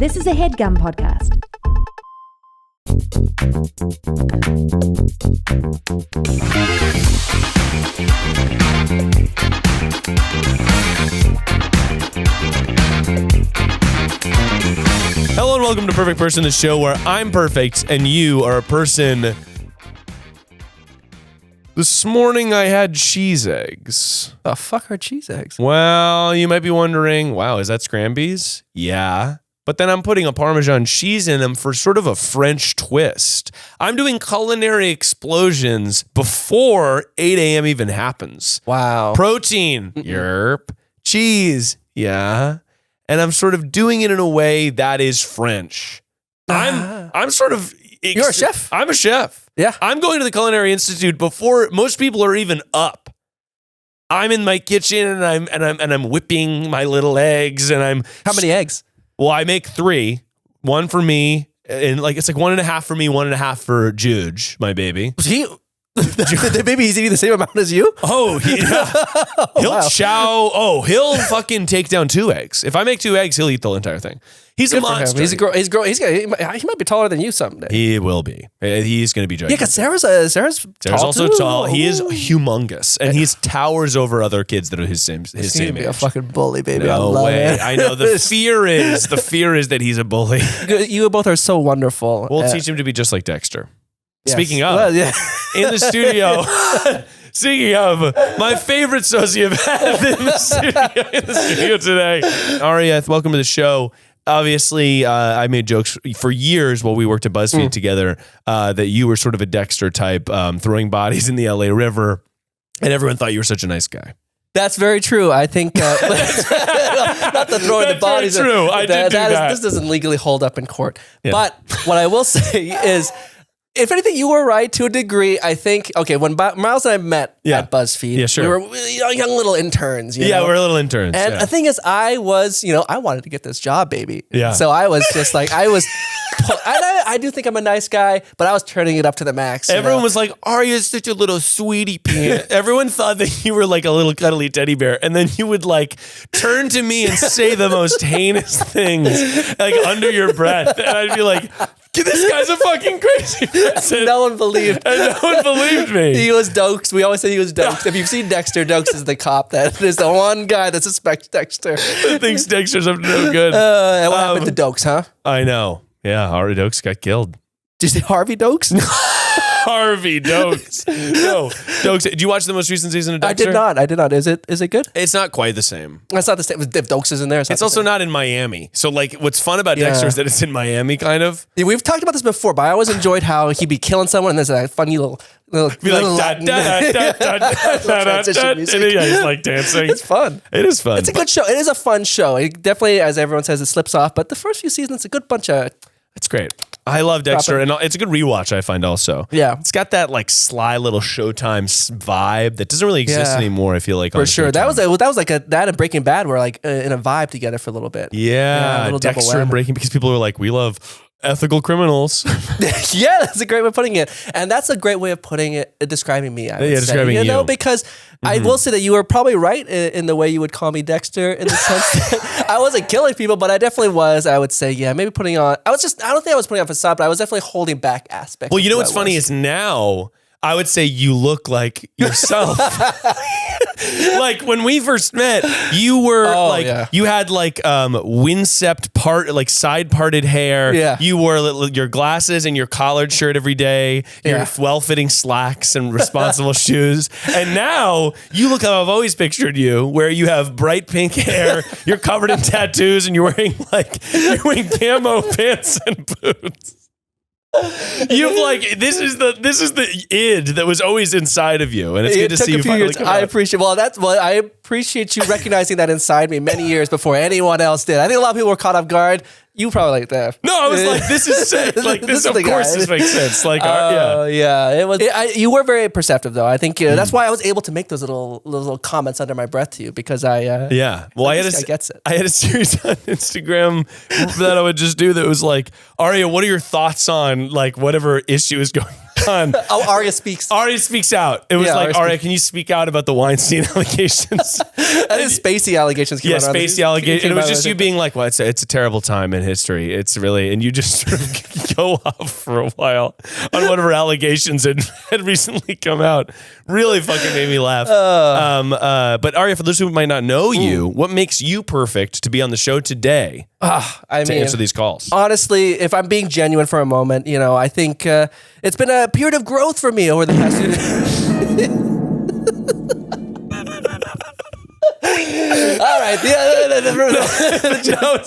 This is a Headgum podcast. Hello and welcome to Perfect Person, the show where I'm perfect and you are a person. This morning I had cheese eggs. The fuck are cheese eggs? Well, you might be wondering, wow, is that Scrambies? Yeah. But then I'm putting a Parmesan cheese in them for sort of a French twist. I'm doing culinary explosions before 8 a.m. even happens. Wow. Protein, yerp. Cheese, yeah. And I'm sort of doing it in a way that is French. I'm sort of... You're a chef? I'm a chef. Yeah. I'm going to the Culinary Institute before most people are even up. I'm in my kitchen and I'm whipping my little eggs and I'm... How many eggs? Well, I make 3. 1 for me, and it's like 1.5 for me, 1.5 for Juge, my baby. The baby, he's eating the same amount as you? Oh, he'll chow. Oh, he'll fucking take down 2 eggs. If I make 2 eggs, he'll eat the entire thing. He's a monster. He might be taller than you someday. He will be. He's going to be gigantic. Yeah, because Sarah's also too. tall. He is humongous, and he towers over other kids that are his same He's age. be a fucking bully, baby. No I love way. it. I know. The fear is that he's a bully. You both are so wonderful. We'll teach him to be just like Dexter. Yes. Speaking of, Well, yeah. in the studio, speaking of, my favorite sociopath in the studio today, Aria, welcome to the show. Obviously, I made jokes for years while we worked at BuzzFeed together that you were sort of a Dexter type, throwing bodies in the LA River, and everyone thought you were such a nice guy. That's very true. I think not the throwing the bodies. That's true. I did do that. This doesn't legally hold up in court. Yeah. But what I will say is, if anything, you were right to a degree. I think, okay, when Miles and I met at BuzzFeed, yeah, sure. we were young little interns. You know? We're little interns. And the thing is, I was, I wanted to get this job, baby. Yeah. So I was just like, I do think I'm a nice guy, but I was turning it up to the max. Everyone was like, Aria's such a little sweetie pants. Everyone thought that you were like a little cuddly teddy bear. And then you would like turn to me and say the most heinous things like under your breath. And I'd be like, this guy's a fucking crazy person. No one believed. And no one believed me. He was Dokes. We always say he was Dokes. If you've seen Dexter, Dokes is the cop that is the one guy that suspects Dexter. That thinks Dexter's up to no good. What happened to Dokes, huh? I know. Yeah, Harvey Dokes got killed. Did you say Harvey Dokes? Harvey Dokes. No, Dokes. Did you watch the most recent season of Dexter? I did not. Is it good? It's not quite the same. It's not the same. If Dokes is in there, It's also not in Miami. So like, what's fun about Dexter is that it's in Miami, kind of. Yeah, we've talked about this before, but I always enjoyed how he'd be killing someone, and there's that funny little Be like transition music. And he's like dancing. It's fun. It is fun. It's a good show. It is a fun show. It definitely, as everyone says, it slips off. But the first few seasons, it's a good bunch of. It's great. I love Dexter, and it's a good rewatch, I find also. Yeah. It's got that like sly little Showtime vibe that doesn't really exist anymore, I feel like. For sure. Showtime. That was like that and Breaking Bad were like in a vibe together for a little bit. Yeah. Dexter and Breaking, because people are like, we love ethical criminals. Yeah, that's a great way of putting it. And that's a great way of putting it, describing me, I would say. Describing you. Because I will say that you were probably right in the way you would call me Dexter, in the sense that I wasn't killing people, but I definitely was. I would say, maybe putting on, I don't think I was putting on facade, but I was definitely holding back aspects. Well, you know what's funny is now I would say you look like yourself. Like when we first met, you were you had like wincept like side parted hair. Yeah. You wore your glasses and your collared shirt every day. Your well-fitting slacks and responsible shoes. And now you look how I've always pictured you, where you have bright pink hair, you're covered in tattoos, and you're wearing camo pants and boots. You've like this is the id that was always inside of you, and it's good to see you finally come out. I appreciate you recognizing that inside me many years before anyone else did. I think a lot of people were caught off guard. You probably like that. No, I was like, this is sick. Like this, of course, this makes sense. Like, it was. You were very perceptive, though. I think that's why I was able to make those little comments under my breath to you, because I. Well, I had a series on Instagram that I would just do that was like, Aria, what are your thoughts on like whatever issue is going done. Oh, Aria speaks. Aria speaks out. It was Yeah, like, Aria Aria, can you speak out about the Weinstein allegations? That is Spacey allegations. Yeah, Spacey allegations. And it was just you being like, well, it's a terrible time in history. It's really, and you just sort of go off for a while on whatever allegations had recently come out. Really fucking made me laugh. But Aria, for those who might not know you, what makes you perfect to be on the show today I mean, answer these calls? Honestly, if I'm being genuine for a moment, I think it's been a period of growth for me over the past few years. All right. No,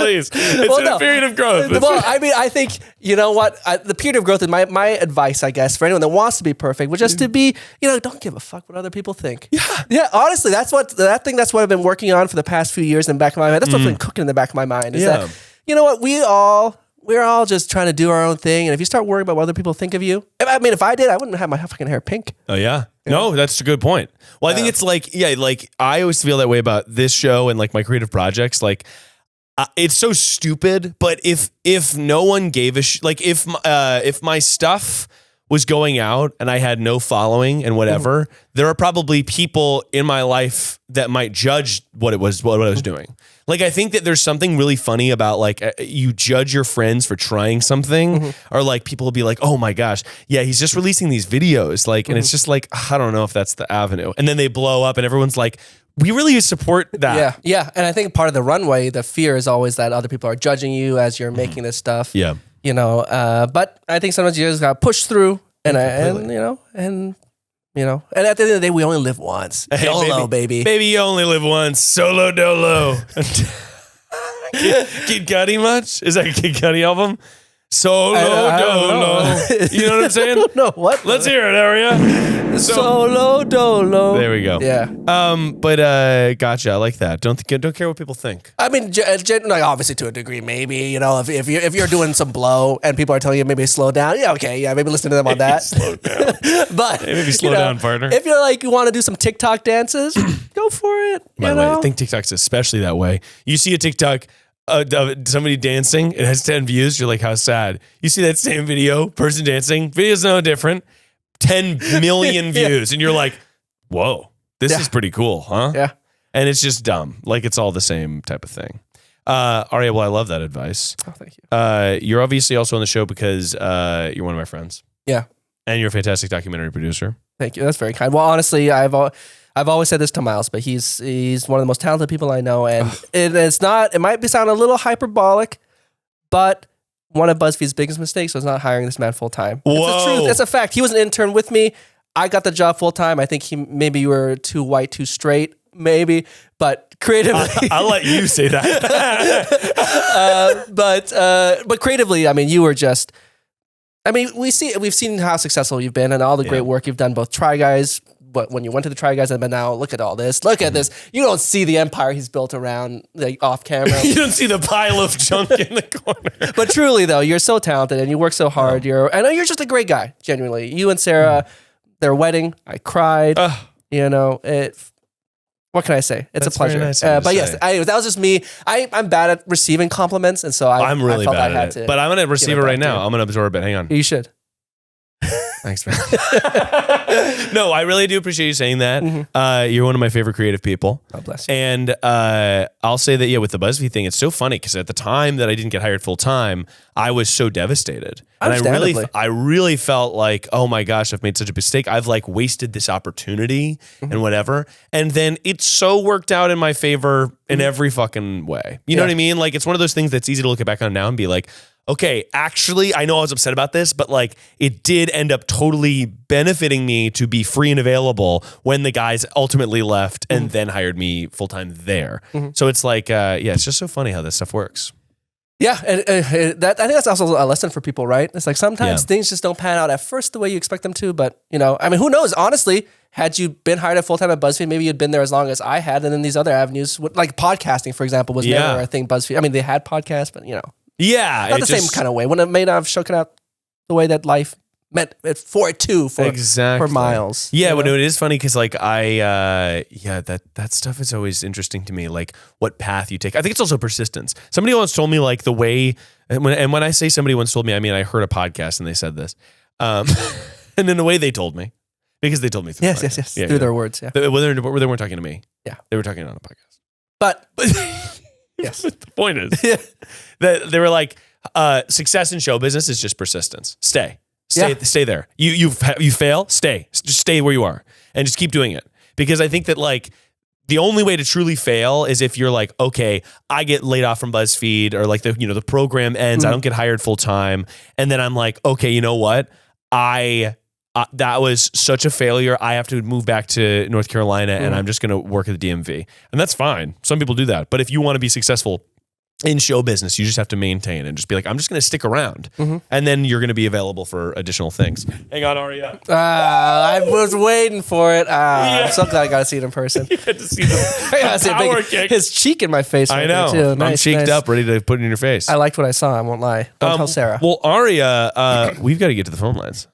please. It's a period of growth. Well, I mean, I think, you know what? The period of growth is my advice, I guess, for anyone that wants to be perfect, which is to be, don't give a fuck what other people think. Yeah. Yeah, honestly, that's what I've been working on for the past few years in the back of my mind. That's what's been cooking in the back of my mind. Is that, you know what? We're all just trying to do our own thing. And if you start worrying about what other people think of you, if I did, I wouldn't have my fucking hair pink. Oh, yeah. No, that's a good point. Well, I think it's like, I always feel that way about this show and like my creative projects. Like, it's so stupid, but if no one gave a if my stuff was going out and I had no following and whatever, there are probably people in my life that might judge what I was doing. Like, I think that there's something really funny about like you judge your friends for trying something, or like people will be like, oh my gosh, yeah, he's just releasing these videos. Like, and it's just like, I don't know if that's the avenue. And then they blow up and everyone's like, we really support that. Yeah. Yeah. And I think part of the runway, the fear is always that other people are judging you as you're making this stuff. Yeah. But I think sometimes you just gotta push through and at the end of the day, we only live once. Hey, YOLO, baby. Baby, you only live once. Solo dolo. Kid Cudi much? Is that a Kid Cudi album? Solo dolo. You know what I'm saying? No, what? Let's hear it, Aria. Solo dolo. There we go. Yeah. But gotcha. I like that. Don't care what people think. I mean, like obviously to a degree, maybe if you're doing some blow and people are telling you maybe slow down, maybe listen to them on that. Slow down. But maybe slow down, partner. If you're like you want to do some TikTok dances, go for it. By the way, I think TikTok's especially that way. You see a TikTok. Somebody dancing, it has 10 views. You're like, how sad. You see that same video, person dancing, video's no different, 10 million views, and you're like, whoa, this is pretty cool, huh? Yeah. And it's just dumb. Like, it's all the same type of thing. Aria, well, I love that advice. Oh, thank you. You're obviously also on the show because you're one of my friends. Yeah. And you're a fantastic documentary producer. Thank you. That's very kind. Well, honestly, I've always said this to Miles, but he's one of the most talented people I know, and it might sound a little hyperbolic, but one of BuzzFeed's biggest mistakes was not hiring this man full time. It's the truth. It's a fact. He was an intern with me. I got the job full time. I think maybe you were too white, too straight, maybe, but creatively, I'll let you say that. But creatively, I mean, you were just. I mean, we've seen how successful you've been and all the great work you've done, both Try Guys. But when you went to the Try Guys, and now look at all this. Look at this. You don't see the empire he's built around off camera. You don't see the pile of junk in the corner. But truly, though, you're so talented and you work so hard. I know you're just a great guy. Genuinely, you and Sarah, their wedding, I cried. What can I say? It's a pleasure. Nice but yes, that was just me. I'm bad at receiving compliments, and so I'm really felt bad I had at it. to. But I'm gonna receive it right now. I'm gonna absorb it. Hang on. You should. Thanks, man. No, I really do appreciate you saying that. You're one of my favorite creative people. God bless you. And I'll say that, with the BuzzFeed thing, it's so funny because at the time that I didn't get hired full time, I was so devastated. And I really felt like, oh my gosh, I've made such a mistake. I've like wasted this opportunity and whatever. And then it's so worked out in my favor in every fucking way. You know what I mean? Like, it's one of those things that's easy to look back on now and be like, okay, actually, I know I was upset about this, but like it did end up totally benefiting me to be free and available when the guys ultimately left and then hired me full-time there. So it's like, it's just so funny how this stuff works. Yeah, and I think that's also a lesson for people, right? It's like sometimes things just don't pan out at first the way you expect them to, but I mean, who knows? Honestly, had you been hired at full-time at BuzzFeed, maybe you'd been there as long as I had, and then these other avenues, like podcasting, for example, was never a thing BuzzFeed. I mean, they had podcasts, but Yeah. not the same kind of way. When it may not have shook out the way that life meant it for Miles. Yeah, but it is funny because like that stuff is always interesting to me. Like what path you take. I think it's also persistence. Somebody once told me like the way, and when I say somebody once told me, I mean I heard a podcast and they said this. And in a way, they told me because they told me. Yes. Yeah, through their words. Yeah. They weren't talking to me. Yeah. They were talking on a podcast. But yes. The point is that they were like, success in show business is just persistence. Stay there. You fail, just stay where you are and just keep doing it. Because I think that like the only way to truly fail is if you're like, okay, I get laid off from BuzzFeed or like the program ends, I don't get hired full time, and then I'm like, okay, you know what, that was such a failure. I have to move back to North Carolina and I'm just going to work at the DMV. And that's fine. Some people do that. But if you want to be successful in show business, you just have to maintain and just be like, I'm just going to stick around. And then you're going to be available for additional things. Hang on, Aria. I was waiting for it. I'm so glad I got to see it in person. You get to see his cheek in my face. I know. Too. I'm cheeked up, ready to put it in your face. I liked what I saw. I won't lie. Don't tell Sarah. Well, Aria, we've got to get to the phone lines.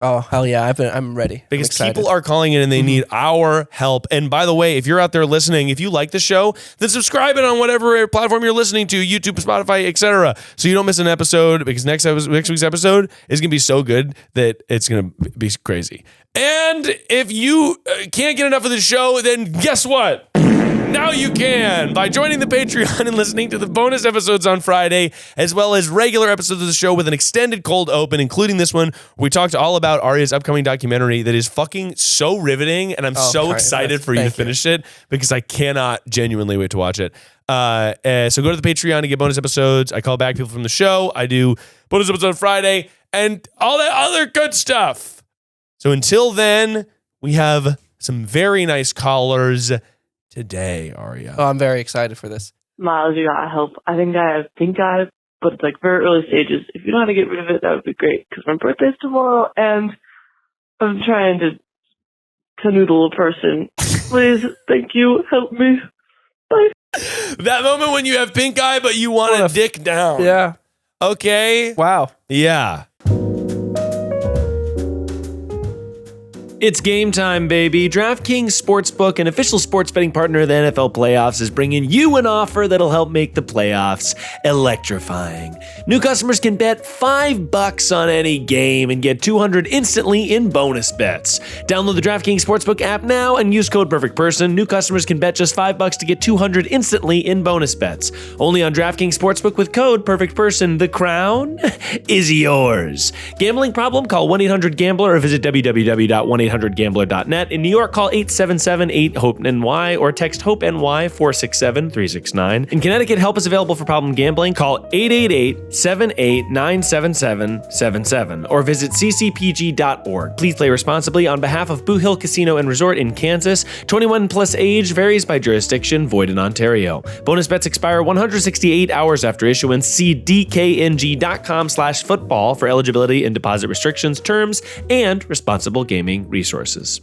Oh, hell yeah. I'm ready. Because people are calling in and they need our help. And by the way, if you're out there listening, if you like the show, then subscribe it on whatever platform you're listening to, YouTube, Spotify, etc. So you don't miss an episode, because next week's episode is going to be so good that it's going to be crazy. And if you can't get enough of the show, then guess what? Now you can by joining the Patreon and listening to the bonus episodes on Friday, as well as regular episodes of the show with an extended cold open, including this one. We talked all about Aria's upcoming documentary that is fucking so riveting, and I'm so excited for you to finish it because I cannot genuinely wait to watch it. So go to the Patreon to get bonus episodes. I call back people from the show. I do bonus episodes on Friday and all that other good stuff. So until then, we have some very nice callers today, Aria. Oh, I'm very excited for this. Miles, you gotta help. I think I have pink eye, but it's like very early stages. If you know how to get rid of it, that would be great. Because my birthday's tomorrow, and I'm trying to canoodle a person. Please, thank you, help me. Bye. That moment when you have pink eye, but you want to dick down. Yeah. Okay. Wow. Yeah. It's game time, baby. DraftKings Sportsbook, an official sports betting partner of the NFL playoffs, is bringing you an offer that'll help make the playoffs electrifying. New customers can bet $5 on any game and get $200 instantly in bonus bets. Download the DraftKings Sportsbook app now and use code PerfectPerson. New customers can bet just $5 to get $200 instantly in bonus bets. Only on DraftKings Sportsbook with code PerfectPerson. The crown is yours. Gambling problem? Call 1-800-GAMBLER or visit www.1800gambler.net. In New York, call 877-8-HOPE-NY or text HOPE-NY 467-369. In Connecticut, help is available for problem gambling. Call 888-789-7777 or visit ccpg.org. Please play responsibly on behalf of Boo Hill Casino and Resort in Kansas. 21 plus age varies by jurisdiction. Void in Ontario. Bonus bets expire 168 hours after issuance. See dkng.com/football for eligibility and deposit restrictions, terms, and responsible gaming resources.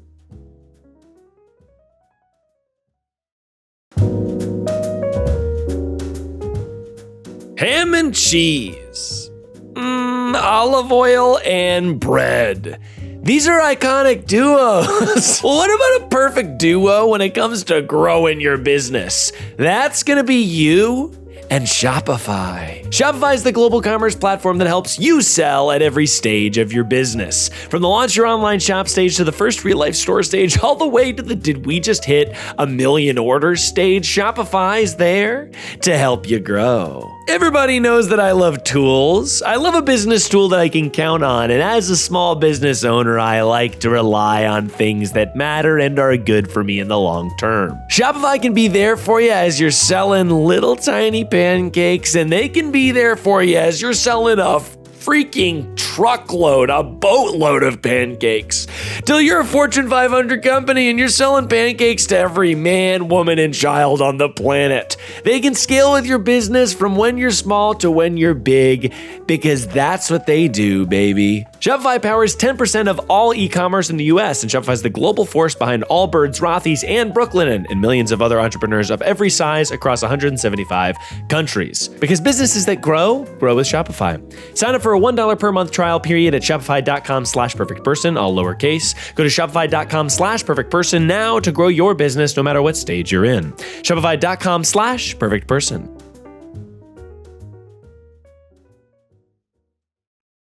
Ham and cheese, olive oil and bread. These are iconic duos. Well, what about a perfect duo when it comes to growing your business? That's gonna be you and Shopify. Shopify is the global commerce platform that helps you sell at every stage of your business. From the launch your online shop stage to the first real life store stage, all the way to the did we just hit 1 million orders stage, Shopify is there to help you grow. Everybody knows that I love tools. I love a business tool that I can count on, and as a small business owner, I like to rely on things that matter and are good for me in the long term. Shopify can be there for you as you're selling little tiny pancakes, and they can be there for you as you're selling a freaking truckload, a boatload of pancakes. Till you're a Fortune 500 company and you're selling pancakes to every man, woman, and child on the planet. They can scale with your business from when you're small to when you're big, because that's what they do, baby. Shopify powers 10% of all e-commerce in the US, and Shopify is the global force behind Allbirds, Rothy's, and Brooklinen, and millions of other entrepreneurs of every size across 175 countries. Because businesses that grow with Shopify. Sign up for a $1 per month trial period at shopify.com/perfectperson, all lowercase. Go to shopify.com/perfectperson now to grow your business no matter what stage you're in. Shopify.com/perfectperson.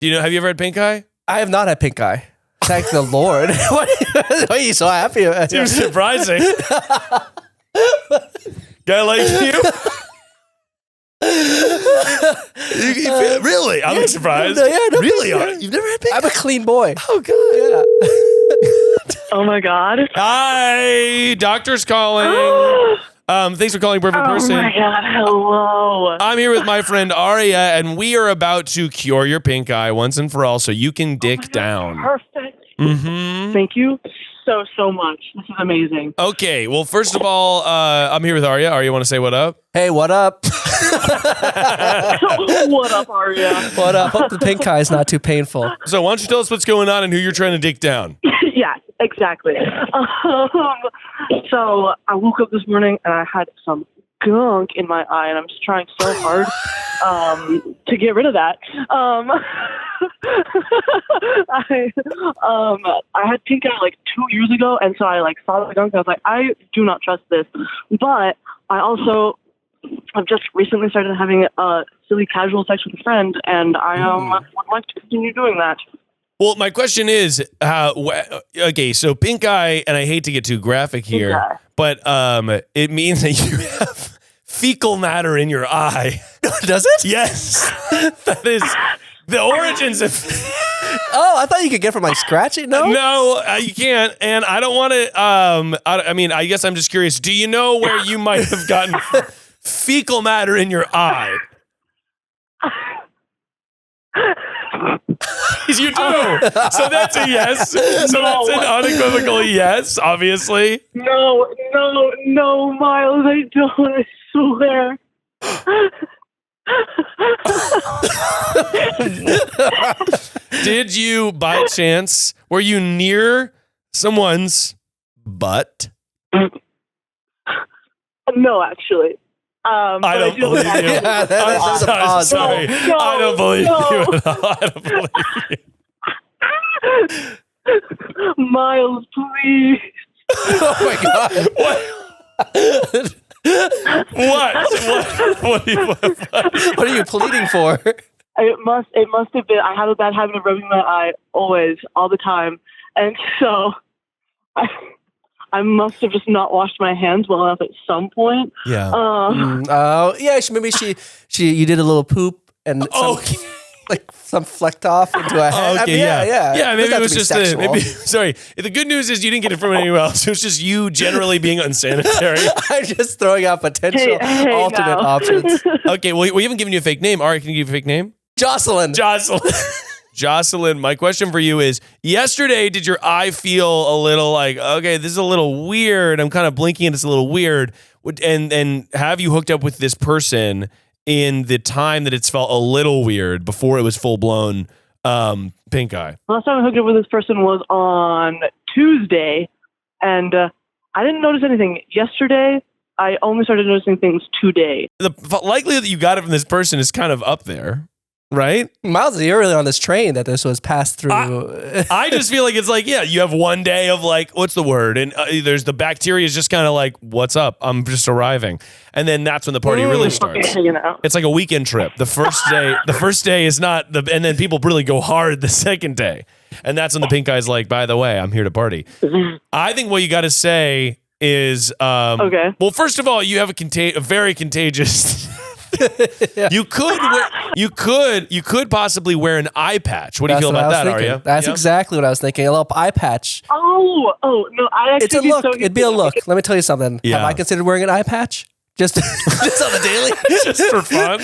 Have you ever had pink eye? I have not had pink eye. Thank the Lord. Why are you so happy? You're surprising. Guy like you? Really? I'm surprised. No, really? You've never had pink eye? I'm a clean boy. Oh, good. Yeah. Oh my God. Hi, doctor's calling. Thanks for calling Perfect Person. Oh my God. Hello. I'm here with my friend Aria, and we are about to cure your pink eye once and for all so you can dick down. Perfect. Mm-hmm. Thank you so much. This is amazing. Okay, well, first of all, I'm here with Aria. Aria, want to say what up? Hey, what up? What up, Aria? What up? Hope the pink eye is not too painful. So why don't you tell us what's going on and who you're trying to dick down? Yeah, exactly. So I woke up this morning and I had some gunk in my eye, and I'm just trying so hard to get rid of that. I had pink eye like 2 years ago, and so I saw the gunk. I was like, I do not trust this. But I've just recently started having silly casual sex with a friend, and I would like to continue doing that. Well, my question is, okay, so pink eye, and I hate to get too graphic here, but it means that you have fecal matter in your eye. Does it? Yes. That is the origins of... Oh, I thought you could get from scratching. No? No, you can't, and I don't want to... I mean, I guess I'm just curious. Do you know where you might have gotten fecal matter in your eye? You do. So that's a yes. So that's an unequivocal yes, obviously. No, Miles, I don't. I swear. Did you, by chance, were you near someone's butt? No, actually. I don't believe you. Yeah, I'm sorry. No, I don't believe you at all. I don't believe you. Miles, please. Oh my God. What What are you pleading for? It must have been. I have a bad habit of rubbing my eye always, all the time, and so I must have just not washed my hands well enough at some point. Yeah. Yeah. Maybe you did a little poop and some flecked off into a head. Okay, yeah. Maybe it was just sorry. The good news is you didn't get it from anyone else. It was just you generally being unsanitary. I'm just throwing out potential alternate options. Okay, well, we haven't given you a fake name. Ari, can you give a fake name? Jocelyn. Jocelyn, my question for you is, yesterday, did your eye feel a little like, okay, this is a little weird. I'm kind of blinking and it's a little weird. And have you hooked up with this person in the time that it's felt a little weird before it was full-blown pink eye? Last time I hooked up with this person was on Tuesday, and I didn't notice anything yesterday. I only started noticing things today. The likelihood that you got it from this person is kind of up there. Right? Miles, you're really on this train that this was passed through. I just feel like it's like, yeah, you have one day of like, what's the word? And there's the bacteria is just kind of like, what's up? I'm just arriving. And then that's when the party really starts. It's like a weekend trip. The first day is not and then people really go hard the second day. And that's when the pink guy's like, by the way, I'm here to party. I think what you got to say is, okay. Well, first of all, you have a very contagious Yeah. You could possibly wear an eye patch. What do you feel about that, Aria? That's exactly what I was thinking. A little eye patch. Oh no! It's a look. It'd be a look. Let me tell you something. Yeah. Have I considered wearing an eye patch? Just on the daily, just for fun.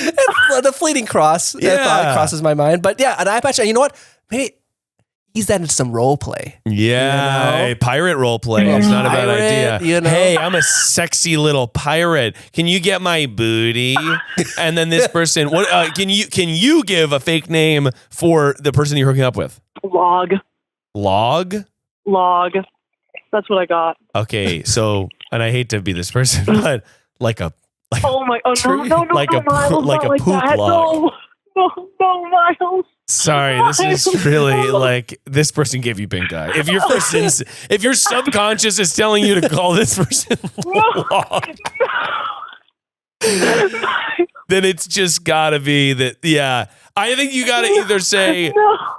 The fleeting thought crosses my mind. But yeah, an eye patch. And you know what? Maybe ease that into some role play. Yeah, pirate role play. It's not a bad idea. You know? Hey, I'm a sexy little pirate. Can you get my booty? And then this person, what? Can you give a fake name for the person you're hooking up with? Log. That's what I got. Okay, so, and I hate to be this person, but like a no, like a poop log. No, Miles. Sorry, this is really like this person gave you pink eye. If your subconscious is telling you to call this person log, then it's just gotta be that. Yeah, I think you gotta either say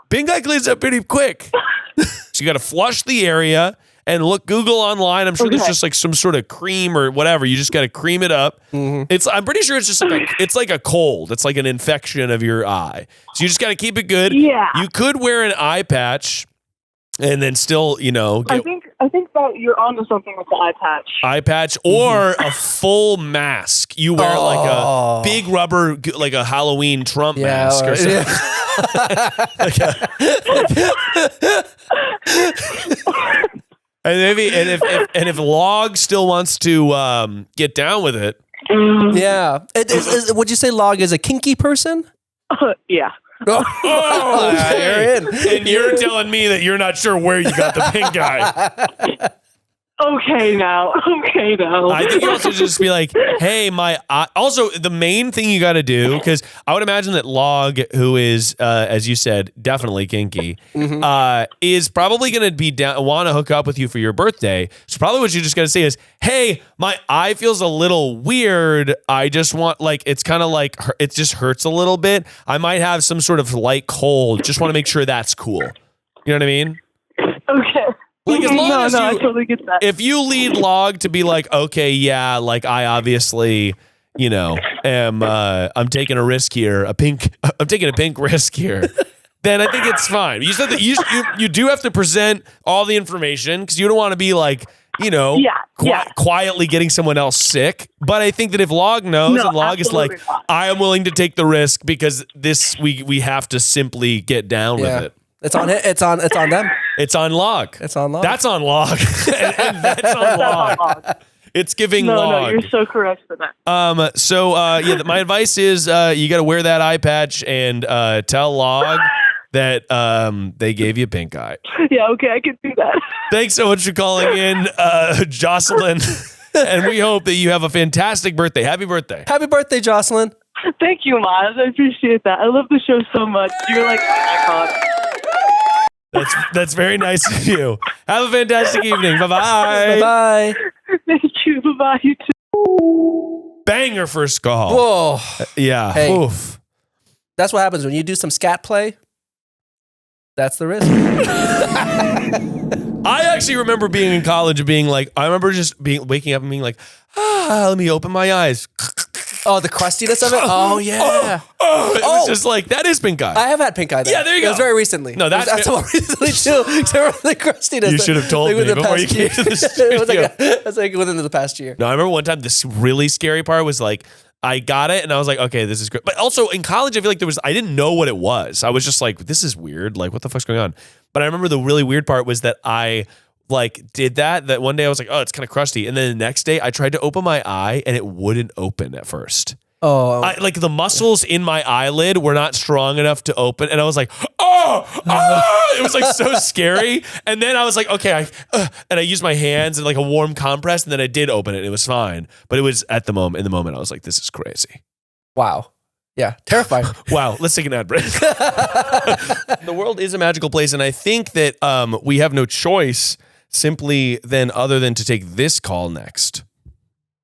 Pink eye cleans up pretty quick. So you got to flush the area and Google online. I'm sure there's just like some sort of cream or whatever. You just got to cream it up. Mm-hmm. I'm pretty sure it's just like it's like a cold. It's like an infection of your eye. So you just got to keep it good. Yeah. You could wear an eye patch and then still, I think that you're onto something with the eye patch. Eye patch or a full mask. You wear like a big rubber, like a Halloween Trump mask or something. And if Log still wants to get down with it, yeah. Would you say Log is a kinky person? Yeah. You're in. And you're telling me that you're not sure where you got the pink eye. Okay now. I think you also just be like, hey, my eye. Also, the main thing you got to do, because I would imagine that Log, who is, as you said, definitely kinky, is probably going to be want to hook up with you for your birthday. So probably what you just got to say is, hey, my eye feels a little weird. I just want, like, it's kind of like, it just hurts a little bit. I might have some sort of light cold. Just want to make sure that's cool. You know what I mean? Okay. Like as long as I totally get that. If you lead Log to be like, okay, yeah, like I obviously, am I'm taking a risk here, I'm taking a pink risk here, then I think it's fine. You said that you do have to present all the information because you don't want to be like, quietly getting someone else sick. But I think that if Log knows and Log is like, I am willing to take the risk because we have to simply get down with it. It's on them. It's on Log. It's on Log. That's on Log. and that's on Log. It's giving Log. No, you're so correct for that. So my advice is you got to wear that eye patch and tell Log that they gave you pink eye. Yeah, okay, I can do that. Thanks so much for calling in, Jocelyn. And we hope that you have a fantastic birthday. Happy birthday. Happy birthday, Jocelyn. Thank you, Miles. I appreciate that. I love the show so much. You're like an icon. That's very nice of you. Have a fantastic evening. Bye-bye. Bye-bye. Thank you. Bye-bye. You too. Banger first call. Whoa. Yeah. Hey, oof. That's what happens when you do some scat play. That's the risk. I actually remember being in college and being like, I remember just waking up and being like, let me open my eyes. Oh, the crustiness of it? Oh, yeah. It was just like, that is pink eye. I have had pink eye. Yeah, there you go. It was very recently. No, that's more recently too. Except for the crustiness. You should have told me before you came to the studio. It was like within the past year. No, I remember one time this really scary part was like, I got it and I was like, okay, this is great. But also in college, I feel like I didn't know what it was. I was just like, this is weird. Like, what the fuck's going on? But I remember the really weird part was that I did that one day I was like, oh, it's kind of crusty. And then the next day I tried to open my eye and it wouldn't open at first. Oh, like the muscles in my eyelid were not strong enough to open. And I was like, it was like so scary. And then I was like, okay, and I used my hands and like a warm compress. And then I did open it and it was fine. But it was in the moment, I was like, this is crazy. Wow. Yeah. Terrifying. Wow. Let's take an ad break. The world is a magical place. And I think that we have no choice other than to take this call next.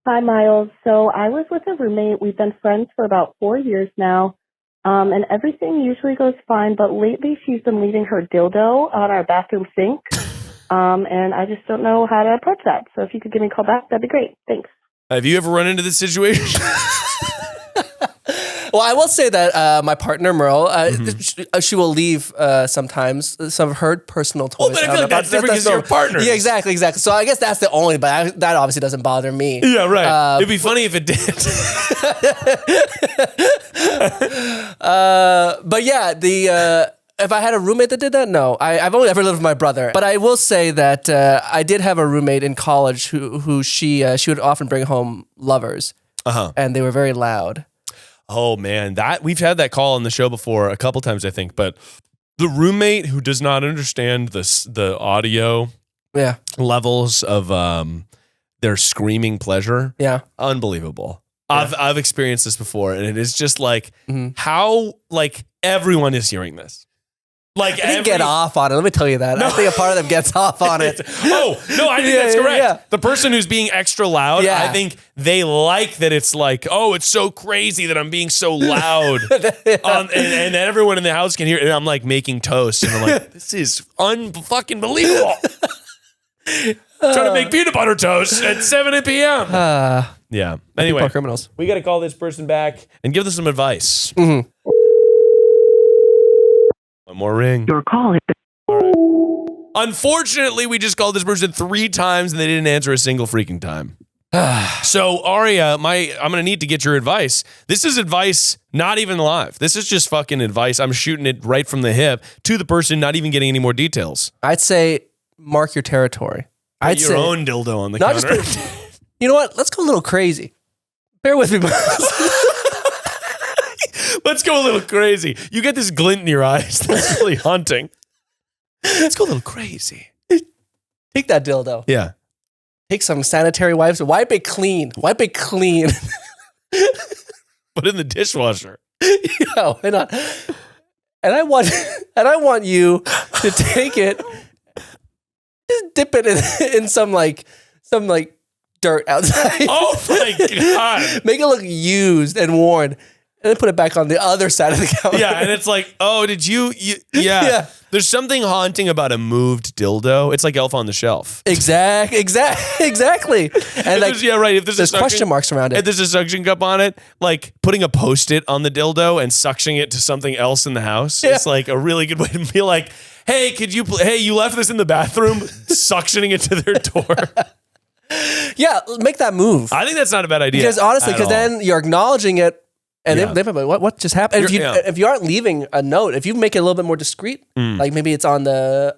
Hi, Miles. So I was with a roommate. We've been friends for about 4 years now, and everything usually goes fine, but lately she's been leaving her dildo on our bathroom sink, and I just don't know how to approach that. So if you could give me a call back, that'd be great. Thanks. Have you ever run into this situation? Well, I will say that my partner, Merle, she will leave sometimes some of her personal toys. Well, but I feel like that's different because you're partners. Yeah, exactly. So I guess that's the only, but that obviously doesn't bother me. Yeah, right. It'd be funny if it did. But yeah, if I had a roommate that did that, no. I've only ever lived with my brother. But I will say that I did have a roommate in college who she would often bring home lovers. And they were very loud. Oh man, we've had that call on the show before a couple times, I think. But the roommate who does not understand the audio levels of their screaming pleasure, unbelievable. Yeah. I've experienced this before, and it is just like how like everyone is hearing this. Like They get off on it. Let me tell you that. No. I think a part of them gets off on it. Oh, no, I think that's correct. Yeah. The person who's being extra loud, Yeah. I think they like that it's like, oh, it's so crazy that I'm being so loud. And then everyone in the house can hear it. And I'm like making toast. And I'm like, this is unfucking believable. Trying to make peanut butter toast at 7 p.m. Yeah. People Anyway, are criminals. we got to call this person back and give them some advice. Mm-hmm. One more ring. Your call has been. Unfortunately, we just called this person 3 times and they didn't answer a single freaking time. So, Aria, I'm going to need to get your advice. This is advice not even live. This is just fucking advice. I'm shooting it right from the hip to the person, not even getting any more details. I'd say mark your territory. I'd Put your say own dildo on the not counter. just you know what? Let's go a little crazy. Bear with me, Miles. Let's go a little crazy. You get this glint in your eyes. That's really haunting. Let's go a little crazy. Take that dildo. Yeah. Take some sanitary wipes. Wipe it clean. Wipe it clean. Put it in the dishwasher. Yeah, why not? And I want you to take it, just dip it in some dirt outside. Oh my God. Make it look used and worn. And then put it back on the other side of the counter. Yeah, and it's like, oh, did you yeah. Yeah. There's something haunting about a moved dildo. It's like Elf on the Shelf. Exactly. And like, Right. If there's question marks around If it. there's a suction cup on it, like putting a Post-it on the dildo and suctioning it to something else in the house. Yeah. It's like a really good way to be like, hey, you left this in the bathroom, suctioning it to their door. Yeah, make that move. I think that's not a bad idea. Because honestly, at because all. then you're acknowledging it. And Yeah. they're like, what just happened? And if you aren't leaving a note, if you make it a little bit more discreet, like maybe it's on the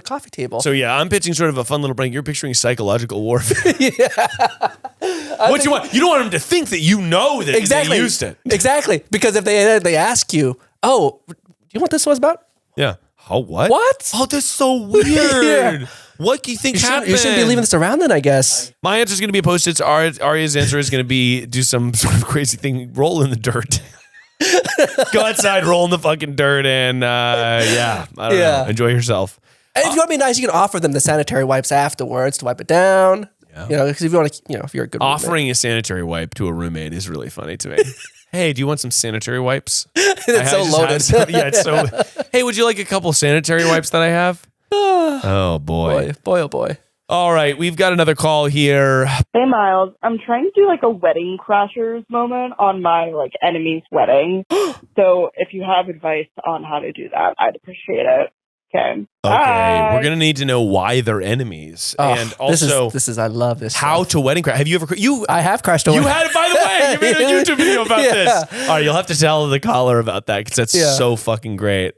coffee table. So yeah, I'm pitching sort of a fun little prank. You're picturing psychological warfare. What you want? You don't want them to think that you know that exactly they used it. Exactly. Because if they ask you, oh, do you know what this was about? Yeah. Oh, what? What? Oh, that's so weird. Yeah. What do you think happened? You shouldn't be leaving this around then, I guess. My answer is going to be a Post-it. Aria's answer is going to be do some sort of crazy thing, roll in the dirt. Go outside, roll in the fucking dirt, and I don't know. Enjoy yourself. And if you want to be nice, you can offer them the sanitary wipes afterwards to wipe it down. Yeah. You know, because if you want to, if you're a good Offering a sanitary wipe to a roommate is really funny to me. Hey, do you want some sanitary wipes? It's so loaded. Yeah, it's so. Hey, would you like a couple sanitary wipes that I have? Oh boy. Oh boy. All right, we've got another call here. Hey, Miles. I'm trying to do like a wedding crashers moment on my enemy's wedding. So if you have advice on how to do that, I'd appreciate it. Okay. Bye. We're gonna need to know why they're enemies, and also this is I love this. how stuff. to wedding crash. Have you ever? I have crashed a You wedding. had it, by the way. You made a YouTube video about Yeah. this. All right, you'll have to tell the caller about that because that's so fucking great.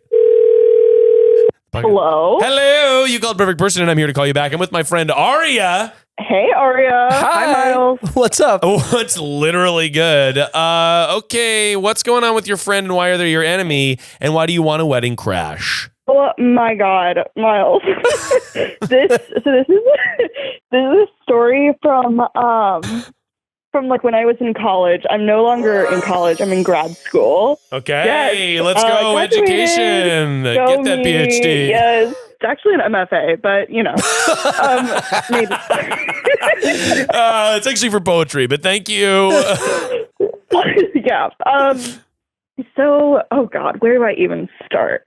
Hello. Hello, you called perfect person, and I'm here to call you back. I'm with my friend Aria. Hey, Aria. Hi, Miles. What's up? Oh, it's literally good. Okay, what's going on with your friend, and why are they your enemy, and why do you want a wedding crash? Oh my God, Miles. this is a story from when I was in college. I'm no longer in college. I'm in grad school. Okay, Yes. let's go. Graduated. Education. Go Get that me. PhD. Yes. It's actually an MFA, but maybe. It's actually for poetry, but thank you. Yeah. So, oh God, where do I even start?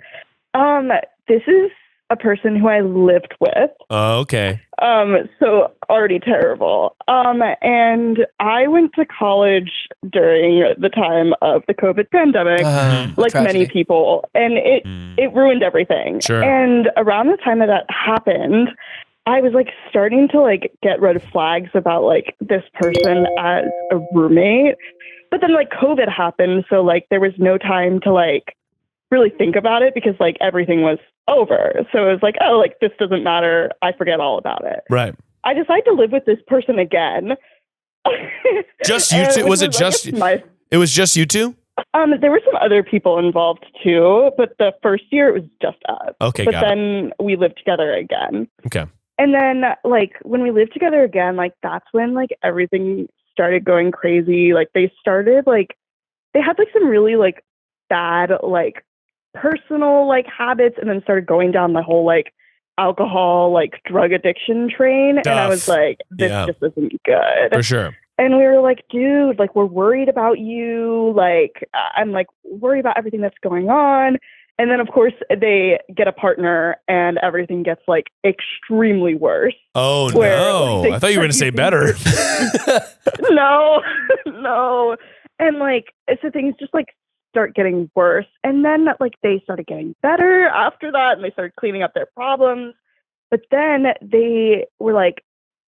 This is a person who I lived with. Okay. So already terrible. And I went to college during the time of the COVID pandemic, like tragedy. many people, and it ruined everything. Sure. And around the time that happened, I was starting to get red flags about this person as a roommate. But then COVID happened, so there was no time to really think about it because everything was over. So it was this doesn't matter. I forget all about it. Right. I decided to live with this person again. Just you two? Was it just? It was just you two? There were some other people involved too, but the first year it was just us. Okay, but got it. then we lived together again. Okay. And then when we lived together again, that's when everything started going crazy. They started they had some really bad personal like habits, and then started going down the whole like alcohol, like drug addiction train. And I was like, this just isn't good. For sure. And we were like, dude, like, we're worried about you. Like, I'm like worried about everything that's going on. And then, of course, they get a partner and everything gets like extremely worse. Oh, no. Like, I thought you were going to say better. No. And like, so things just like start getting worse. And then like they started getting better after that, and they started cleaning up their problems. But then they were like,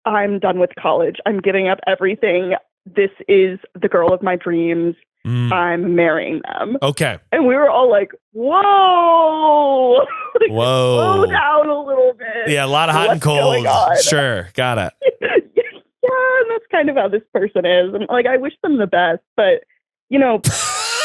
I'm done with college. I'm giving up everything. This is the girl of my dreams. I'm marrying them. Okay. And we were all like, whoa. Like, whoa. Slow down a little bit. Yeah, a lot of hot and cold. Sure. Got it. Yeah, and that's kind of how this person is. And like, I wish them the best, but you know,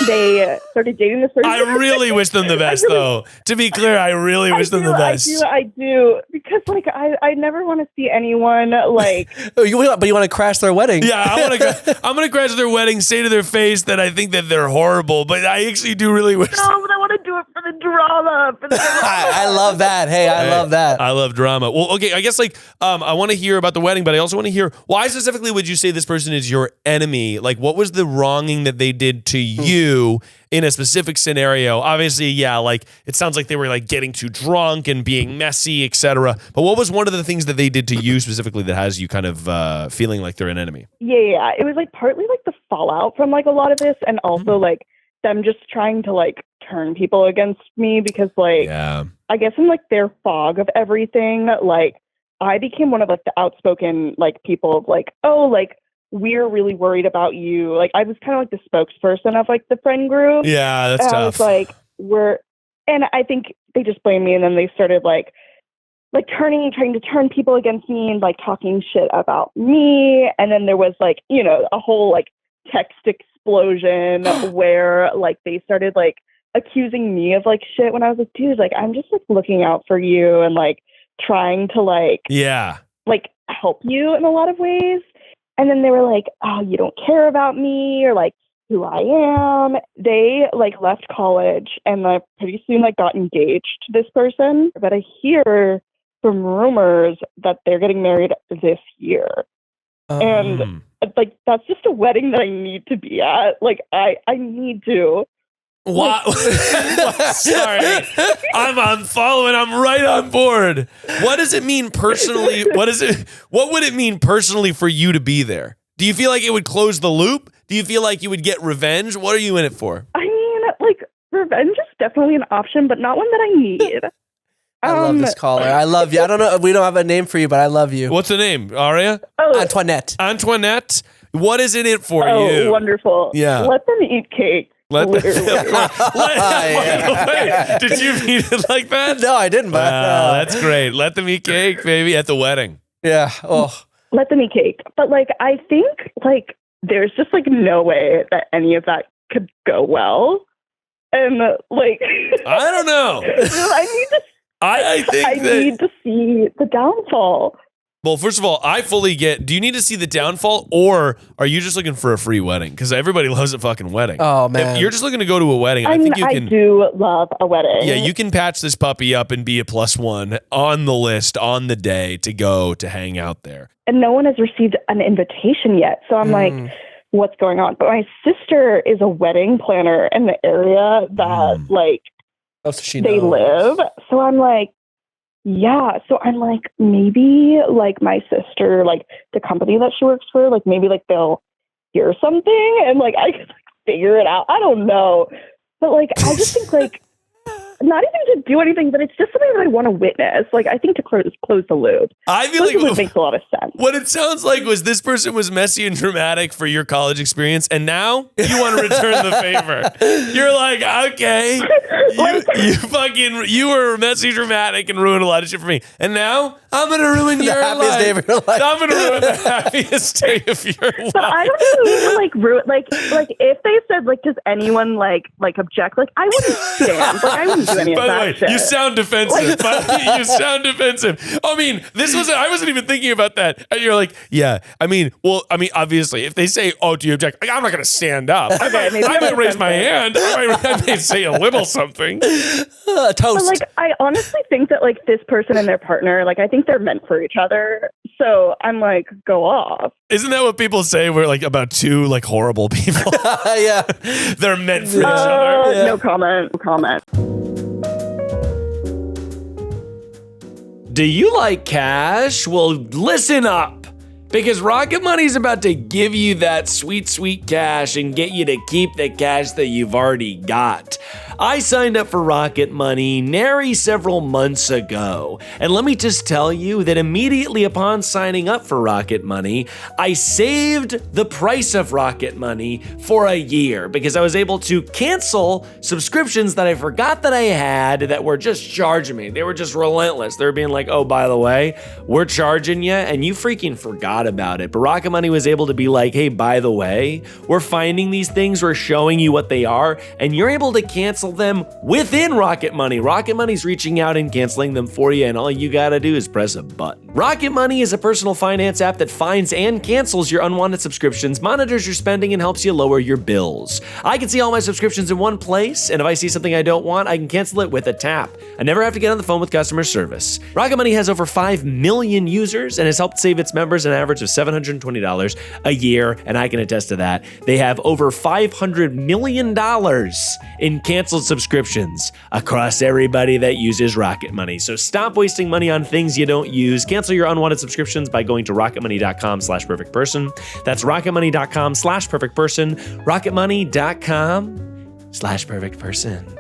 they started dating this person. I really wish them the best, though. To be clear, I really wish them the best. I do. Because, like, I never want to see anyone, like... But you want to crash their wedding. Yeah, I'm going to crash their wedding, say to their face that I think that they're horrible, but I actually do really wish... No, but I want to do it for the drama. I love that. Hey, I love that. I love drama. Well, okay, I guess, like, I want to hear about the wedding, but I also want to hear, why specifically would you say this person is your enemy? Like, what was the wronging that they did to you in a specific scenario? Obviously, yeah, like it sounds like they were like getting too drunk and being messy, etc. But what was one of the things that they did to you specifically that has you kind of feeling like they're an enemy? Yeah. It was like partly like the fallout from like a lot of this, and also like them just trying to like turn people against me because like I guess in like their fog of everything, like I became one of like the outspoken like people of like, oh, like we're really worried about you. Like I was kind of like the spokesperson of like the friend group. Yeah, that's and tough. I was like, and I think they just blamed me, and then they started like trying to turn people against me and like talking shit about me. And then there was like, you know, a whole like text explosion where like they started like accusing me of like shit when I was like, dude, like I'm just like looking out for you and like trying to like help you in a lot of ways. And then they were like, oh, you don't care about me or like who I am. They like left college and like pretty soon like got engaged to this person. But I hear from rumors that they're getting married this year. And like, that's just a wedding that I need to be at. Like I need to. What? Sorry. I'm following. I'm right on board. What does it mean personally? What would it mean personally for you to be there? Do you feel like it would close the loop? Do you feel like you would get revenge? What are you in it for? I mean, like revenge is definitely an option, but not one that I need. I love this caller. I love you. I don't know. We don't have a name for you, but I love you. What's the name? Aria? Oh, Antoinette. Antoinette? What is in it for you? Oh, wonderful. Yeah. Let them eat cake. Did you mean it like that? No, I didn't. But that's great. Let them eat cake, baby, at the wedding. Yeah. Oh, let them eat cake. But like, I think like there's just like no way that any of that could go well. And like, I don't know. I need to see the downfall. Well, first of all, I fully get, do you need to see the downfall or are you just looking for a free wedding? Because everybody loves a fucking wedding. Oh, man. If you're just looking to go to a wedding, I do love a wedding. Yeah, you can patch this puppy up and be a +1 on the list on the day to go to hang out there. And no one has received an invitation yet. So I'm like, what's going on? But my sister is a wedding planner in the area that they live. So I'm like, yeah. So I'm like, maybe like my sister, like the company that she works for, like maybe like they'll hear something and like I could like figure it out. I don't know. But like, I just think like, not even to do anything, but it's just something that I want to witness. Like, I think to close the loop. I feel like it makes a lot of sense. What it sounds like was this person was messy and dramatic for your college experience, and now you want to return the favor. You're like, okay, you were messy, dramatic, and ruined a lot of shit for me, and now I'm gonna ruin your life. Day of your life. I'm gonna ruin the happiest day of your life. But I don't even like ruin. Like if they said like, does anyone like object? Like I wouldn't stand. Like I wouldn't do do any of By the that way, shit. you sound defensive. You sound defensive. I mean, I wasn't even thinking about that. And you're like, yeah. I mean, obviously, if they say, oh, do you object? Like, I'm not going to stand up. Okay, maybe I might raise my hand. I may say a little something. Toast. But like, I honestly think that like this person and their partner, like I think they're meant for each other. So I'm like, go off. Isn't that what people say? We're like about two like horrible people. Yeah. They're meant for each other. Yeah. No comment. No comment. Do you like cash? Well, listen up, because Rocket Money's about to give you that sweet, sweet cash and get you to keep the cash that you've already got. I signed up for Rocket Money nary several months ago, and let me just tell you that immediately upon signing up for Rocket Money, I saved the price of Rocket Money for a year because I was able to cancel subscriptions that I forgot that I had that were just charging me. They were just relentless. They were being like, oh, by the way, we're charging you, and you freaking forgot about it. But Rocket Money was able to be like, hey, by the way, we're finding these things, we're showing you what they are, and you're able to cancel them within Rocket Money. Rocket Money's reaching out and canceling them for you, and all you gotta do is press a button. Rocket Money is a personal finance app that finds and cancels your unwanted subscriptions, monitors your spending, and helps you lower your bills. I can see all my subscriptions in one place, and if I see something I don't want, I can cancel it with a tap. I never have to get on the phone with customer service. Rocket Money has over 5 million users and has helped save its members an average of $720 a year, and I can attest to that. They have over $500 million in canceled subscriptions across everybody that uses Rocket Money. So stop wasting money on things you don't use. Cancel your unwanted subscriptions by going to rocketmoney.com/perfectperson. That's rocketmoney.com/perfectperson. rocketmoney.com/perfectperson.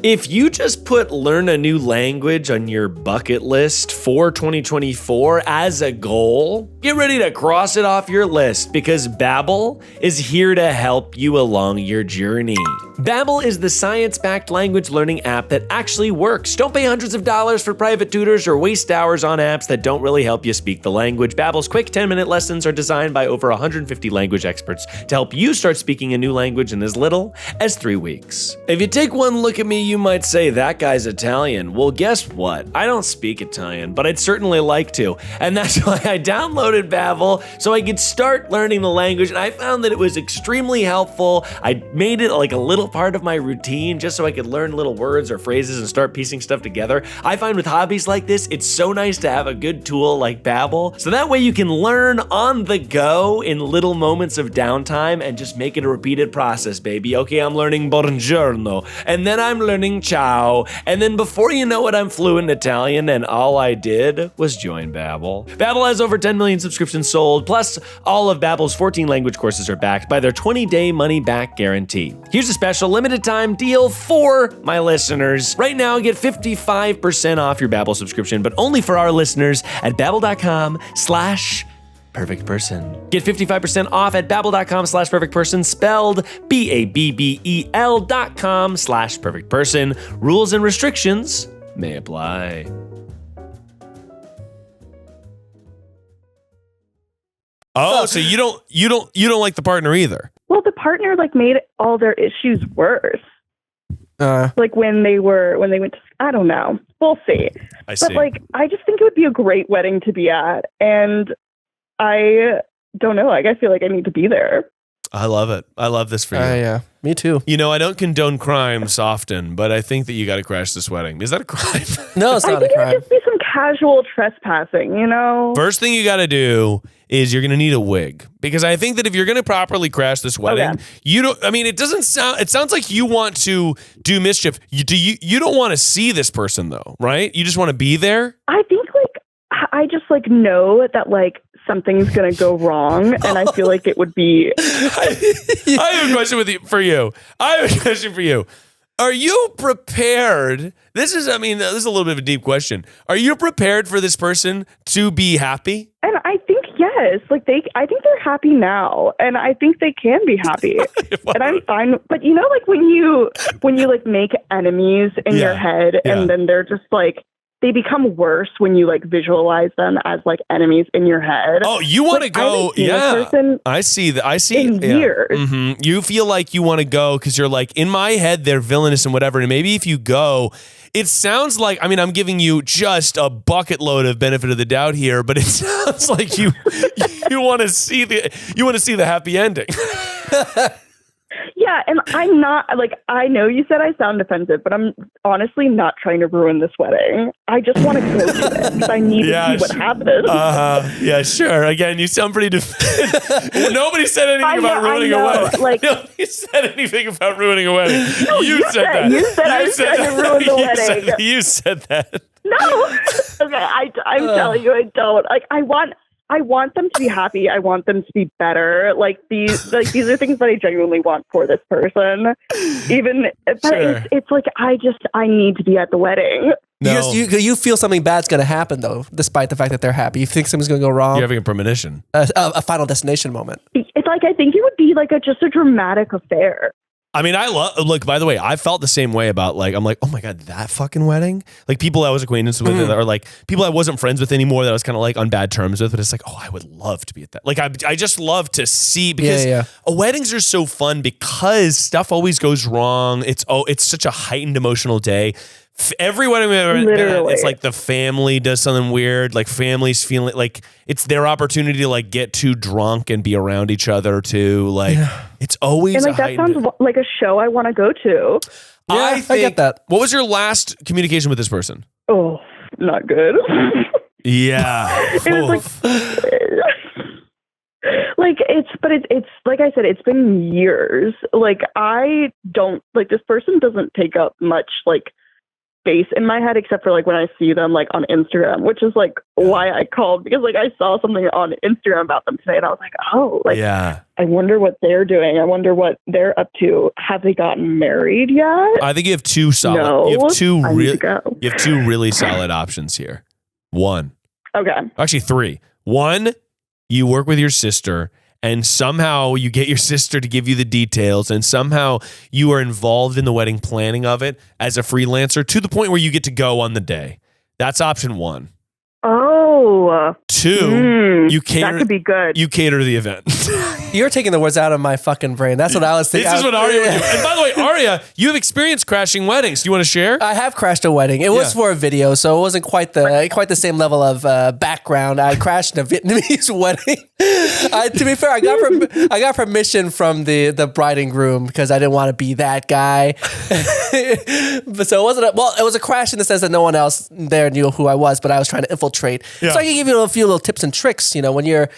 If you just put learn a new language on your bucket list for 2024 as a goal, get ready to cross it off your list because Babbel is here to help you along your journey. Babbel is the science-backed language learning app that actually works. Don't pay hundreds of dollars for private tutors or waste hours on apps that don't really help you speak the language. Babbel's quick 10-minute lessons are designed by over 150 language experts to help you start speaking a new language in as little as 3 weeks. If you take one look at me, you might say, that guy's Italian. Well, guess what? I don't speak Italian, but I'd certainly like to. And that's why I downloaded Babbel so I could start learning the language, and I found that it was extremely helpful. I made it like a little part of my routine just so I could learn little words or phrases and start piecing stuff together. I find with hobbies like this, it's so nice to have a good tool like Babbel, so that way you can learn on the go in little moments of downtime and just make it a repeated process, baby. Okay, I'm learning buongiorno, and then I'm learning ciao, and then before you know it, I'm fluent in Italian, and all I did was join Babbel. Babbel has over 10 million subscriptions sold, plus all of Babbel's 14 language courses are backed by their 20-day money-back guarantee. Here's a special limited time deal for my listeners. Right now, get 55% off your Babbel subscription, but only for our listeners at babbel.com/perfectperson. Get 55% off at babbel.com/perfectperson, spelled BABBEL.com/perfectperson. Rules and restrictions may apply. Oh, so you don't like the partner either. Well, the partner like made all their issues worse. Like when they went to, I don't know. We'll see. But like, I just think it would be a great wedding to be at. And I don't know. Like, I feel like I need to be there. I love it. I love this for you. Yeah, me too. You know, I don't condone crimes often, but I think that you got to crash this wedding. Is that a crime? No, it's not a I think it crime. would just be some casual trespassing, you know? First thing you got to do is you're going to need a wig, because I think that if you're going to properly crash this wedding, you don't, I mean, it sounds like you want to do mischief. You don't want to see this person though, right? You just want to be there. I think like, I just like know that like something's going to go wrong, and I feel like it would be. I have a question for you. Are you prepared? This is a little bit of a deep question. Are you prepared for this person to be happy? And I think yes, like I think they're happy now, and I think they can be happy, and I'm fine. But you know, like when you like make enemies in your head, and then they're just like they become worse when you like visualize them as like enemies in your head. Oh, you want to go? Yeah, I see that. I see. In years. Mm-hmm. You feel like you want to go because you're like, in my head, they're villainous and whatever. And maybe if you go, it sounds like, I mean, I'm giving you just a bucket load of benefit of the doubt here, but it sounds like you want to see the happy ending. Yeah, and I'm not, like, I know you said I sound defensive, but I'm honestly not trying to ruin this wedding. I just want to go to it because I need to see what happens. Yeah, sure. Again, you sound pretty defensive. Nobody said anything about ruining a wedding. Like, nobody said anything about ruining a wedding. No, you said that. You said I was trying to ruin the wedding. You said that. No. Okay, I'm telling you, I don't. Like, I want them to be happy. I want them to be better. Like these are things that I genuinely want for this person. But it's like I need to be at the wedding. No. You feel something bad's going to happen though, despite the fact that they're happy. You think something's going to go wrong. You're having a premonition. A final destination moment. It's like I think it would be like just a dramatic affair. I mean, look, by the way, I felt the same way about like, I'm like, oh my God, that fucking wedding? Like people I was acquainted with or like people I wasn't friends with anymore that I was kind of like on bad terms with, but it's like, oh, I would love to be at that. Like I just love to see because weddings are so fun because stuff always goes wrong. It's such a heightened emotional day. Every wedding we've ever been, it's like the family does something weird. Like families feeling like it's their opportunity to like get too drunk and be around each other too. Like it's always and like that sounds like a show I want to go to. Yeah, I get that. What was your last communication with this person? Oh, not good. Yeah, it was it's like I said, it's been years. Like I don't like this person doesn't take up much like space in my head except for like when I see them like on Instagram, which is like why I called because like I saw something on Instagram about them today and I was like, oh, like I wonder what they're doing. I wonder what they're up to. Have they gotten married yet? I think you have two solid. No, you have two you have two really solid options here. One. Okay. Actually, three. One, you work with your sister and somehow you get your sister to give you the details and somehow you are involved in the wedding planning of it as a freelancer to the point where you get to go on the day. That's option one. Oh. Two, you cater. That could be good. You cater the event. You're taking the words out of my fucking brain. That's what I was thinking. This is what Aria would do. And by the way, Aria, you have experienced crashing weddings. Do you want to share? I have crashed a wedding. It was for a video, so it wasn't quite the same level of background. I crashed in a Vietnamese wedding. To be fair, I got permission from the bride and groom because I didn't want to be that guy. But so it wasn't. It was a crash in the sense that no one else there knew who I was, but I was trying to infiltrate. Yeah. So I can give you a few little tips and tricks, you know, when you're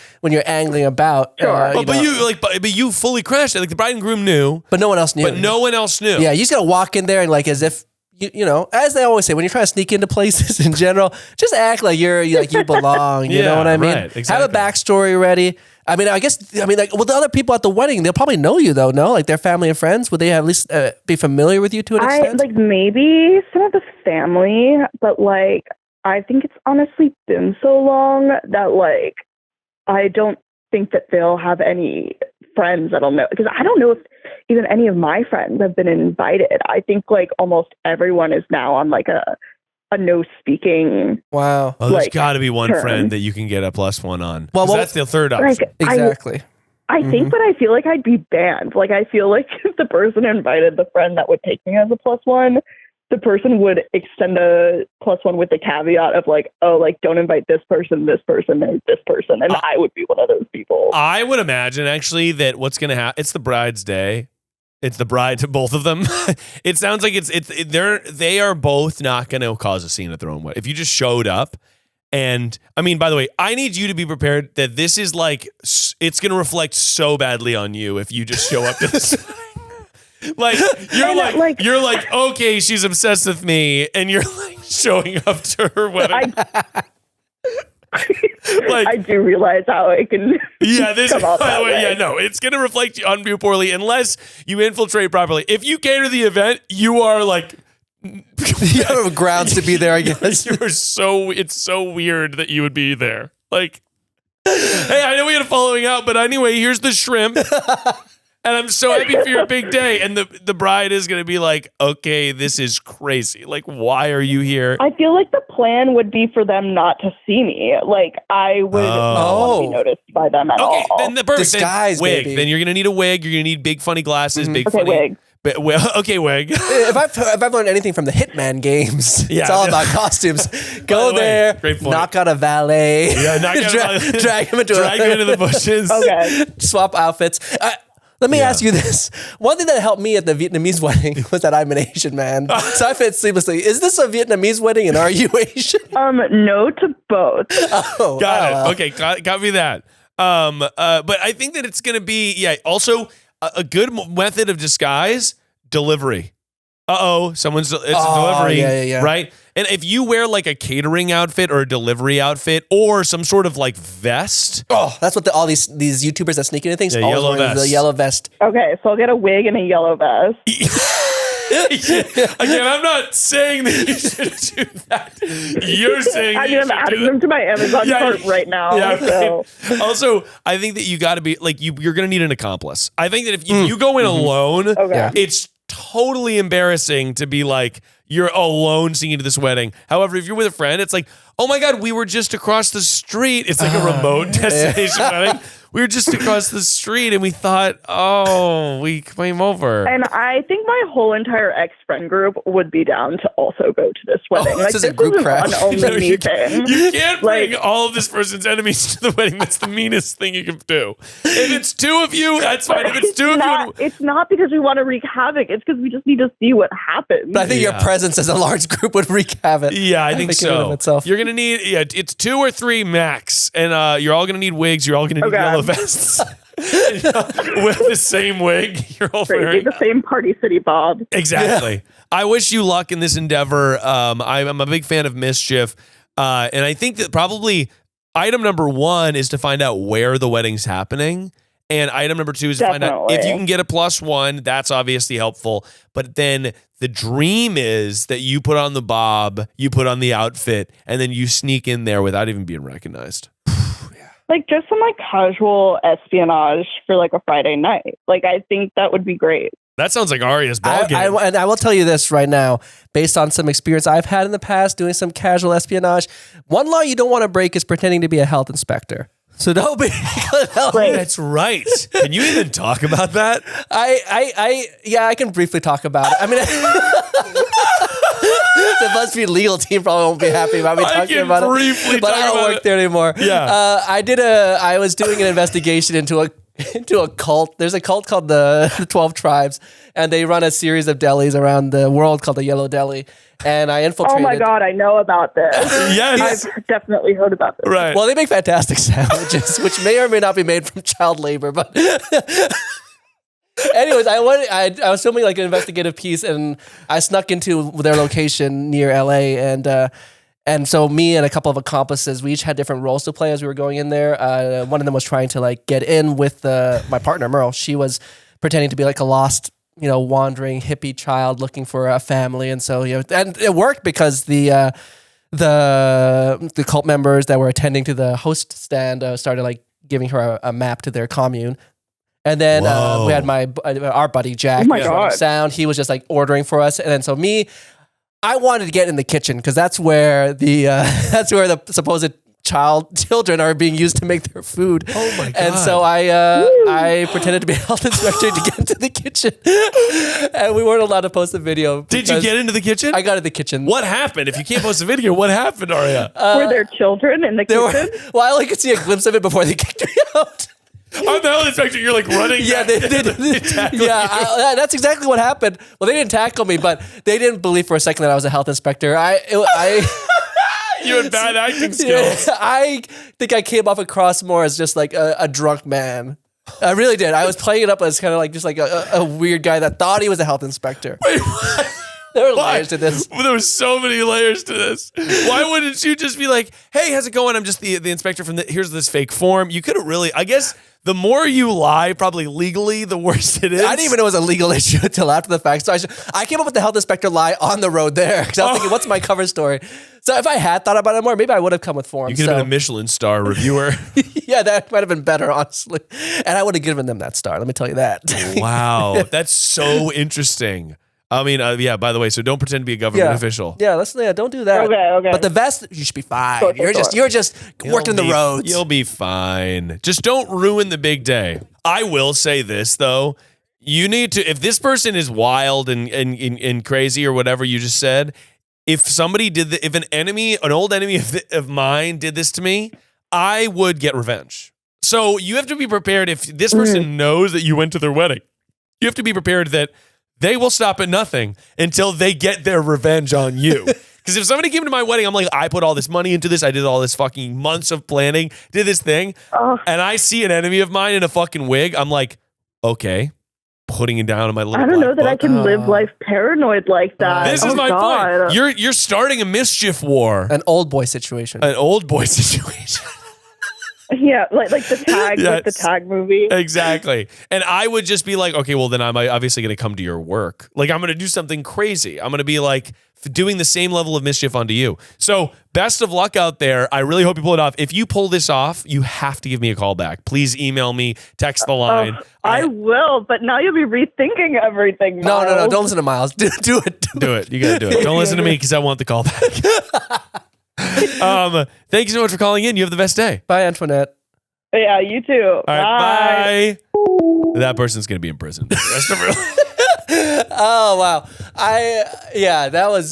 angling about. Sure. But you fully crashed it. Like the bride and groom knew, but no one else knew. But no one else knew. Yeah, you just gotta walk in there and like as if you know, as they always say, when you're trying to sneak into places in general, just act like you belong. You know what I mean? Right, exactly. Have a backstory ready. I mean, like with the other people at the wedding, they'll probably know you though. No, like their family and friends. Would they at least be familiar with you to an extent? Like maybe some of the family, but like I think it's honestly been so long that like I don't think that they'll have any friends that'll know, because I don't know if even any of my friends have been invited. I think like almost everyone is now on like a no speaking. Wow. Well, there's got to be one friend that you can get a +1 on. Well, that's the third option. Like, exactly. I think, but I feel like I'd be banned. Like I feel like if the person invited the friend that would take me as a +1, the person would extend a +1 with the caveat of like, oh, like don't invite this person, and this person, and I would be one of those people. I would imagine actually that what's going to happen. It's the bride's day. It's the bride to both of them. It sounds like they are both not going to cause a scene at their own wedding. If you just showed up, and I mean, by the way, I need you to be prepared that this is like it's going to reflect so badly on you if you just show up to this. Like you're like, okay, she's obsessed with me, and you're like showing up to her wedding. Like, I do realize how it can. Yeah, this come out by the way, way. yeah, no, it's gonna reflect on you poorly unless you infiltrate properly. If you cater the event, you are like. You have grounds to be there, I guess. It's so weird that you would be there. Like, hey, I know we had a following out, but anyway, here's the shrimp. And I'm so happy for your big day. And the bride is going to be like, okay, this is crazy. Like, why are you here? I feel like the plan would be for them not to see me. Like, I would not want to be noticed by them at all. Then the perfect Disguise, wig. baby. Then you're going to need a wig. You're going to need big funny glasses, big funny wig. Okay, wig. If I've learned anything from the Hitman games, Yeah. it's all about costumes. Go the way, there, great point. knock out a valet, Yeah, knock out a valet. drag him into the bushes. Okay. swap outfits. Let me ask you this. One thing that helped me at the Vietnamese wedding was that I'm an Asian man. So I fit seamlessly. Is this a Vietnamese wedding and are you Asian? No to both. Oh, Got it. Okay, got me that. But I think that it's going to be, also a good method of disguise, delivery. It's a delivery, yeah. right? And if you wear like a catering outfit or a delivery outfit or some sort of like vest. Oh, that's what all these YouTubers that sneak into things. Yeah, always yellow wearing vest. The yellow vest. Okay, so I'll get a wig and a yellow vest. Again, I'm not saying that you should do that. You're saying I mean, I'm adding them to my Amazon cart right now. Yeah, so. right. Also, I think that you got to be like you're going to need an accomplice. I think that if you go in alone, it's totally embarrassing to be like you're alone singing to this wedding. However, if you're with a friend, it's like, oh my God, we were just across the street. It's like a remote destination wedding. We were just across the street and we thought, we came over. And I think my whole entire ex-friend group would be down to also go to this wedding. This is a group crash. An only me thing. You can't bring all of this person's enemies to the wedding. That's the meanest thing you can do. If it's two of you, that's fine. If it's two of you. It's not because we want to wreak havoc. It's because we just need to see what happens. But I think your presence as a large group would wreak havoc. Yeah, I think so. You're going to need, it's 2 or 3 max. And you're all going to need wigs. You're all going to need yellow vests. With the same wig. You're all wearing the same Party City Bob. Exactly. Yeah. I wish you luck in this endeavor. I'm a big fan of mischief. And I think that probably item number 1 is to find out where the wedding's happening. And item number 2 is to find out if you can get a +1. That's obviously helpful. But then the dream is that you put on the bob, you put on the outfit, and then you sneak in there without even being recognized. Like just some like casual espionage for like a Friday night. Like I think that would be great. That sounds like Aria's ballgame. And I will tell you this right now, based on some experience I've had in the past doing some casual espionage. One law you don't want to break is pretending to be a health inspector. So don't be. That's right. Can you even talk about that? I can briefly talk about it. I mean, the BuzzFeed legal team probably won't be happy about me talking about it. But I don't work there anymore. Yeah. I was doing an investigation into a cult. There's a cult called the 12 Tribes, and they run a series of delis around the world called the Yellow Deli. And I infiltrated. Oh my God, I know about this. Yes. I've definitely heard about this. Right. Well, they make fantastic sandwiches, which may or may not be made from child labor, but anyways, I was filming like an investigative piece, and I snuck into their location near LA, and so me and a couple of accomplices, we each had different roles to play as we were going in there. One of them was trying to like get in with my partner Merle. She was pretending to be like a lost, wandering hippie child looking for a family, and so and it worked because the cult members that were attending to the host stand started like giving her a map to their commune. And then we had our buddy Jack. Oh my God. Sound. He was just like ordering for us, and then so I wanted to get in the kitchen because that's where the supposed children are being used to make their food. Oh my God. And so I pretended to be a health inspector to get into the kitchen, and we weren't allowed to post the video. Did you get into the kitchen? I got in the kitchen. What happened? If you can't post a video, what happened, Aria? Were there children in the kitchen? Well, I only could see a glimpse of it before they kicked me out. I'm the health inspector. You're like running. Yeah, that's exactly what happened. Well, they didn't tackle me, but they didn't believe for a second that I was a health inspector. You had bad acting skills. I think I came off across more as just like a drunk man. I really did. I was playing it up as kind of like just like a weird guy that thought he was a health inspector. Wait, There were layers to this. There was so many layers to this. Why wouldn't you just be like, hey, how's it going? I'm just the inspector from here's this fake form. You could have really, I guess the more you lie, probably legally, the worse it is. I didn't even know it was a legal issue until after the fact. So I came up with the health inspector lie on the road there because I was thinking, what's my cover story? So if I had thought about it more, maybe I would have come with forms. You could have been a Michelin star reviewer. Yeah, that might have been better, honestly. And I would have given them that star. Let me tell you that. Wow, that's so interesting. I mean, yeah, by the way, so don't pretend to be a government official. Yeah, don't do that. Okay. But the vest, you should be fine. Sure. You're just working the roads. You'll be fine. Just don't ruin the big day. I will say this though. You need to, if this person is wild and crazy or whatever you just said, if somebody did if an old enemy of mine did this to me, I would get revenge. So you have to be prepared if this person knows that you went to their wedding. You have to be prepared that they will stop at nothing until they get their revenge on you. Because if somebody came to my wedding, I'm like, I put all this money into this. I did all this fucking months of planning, did this thing. And I see an enemy of mine in a fucking wig. I'm like, okay, putting it down in my little I don't know that book. I can live life paranoid like that. This is my point. You're starting a mischief war. An old boy situation. An old boy situation. Yeah, like the tag, like the tag movie. Exactly. And I would just be like, okay, well then I'm obviously going to come to your work. Like I'm going to do something crazy. I'm going to be like doing the same level of mischief onto you. So best of luck out there. I really hope you pull it off. If you pull this off, you have to give me a call back. Please email me, text the line. I will, but now you'll be rethinking everything. Miles. No. Don't listen to Miles. Do it. Do it. You got to do it. Don't listen to me because I want the call back. Thank you so much for calling in. You have the best day. Bye, Antoinette. Yeah, you too. All right, bye. That person's going to be in prison for the rest of her life. Oh, wow. That was...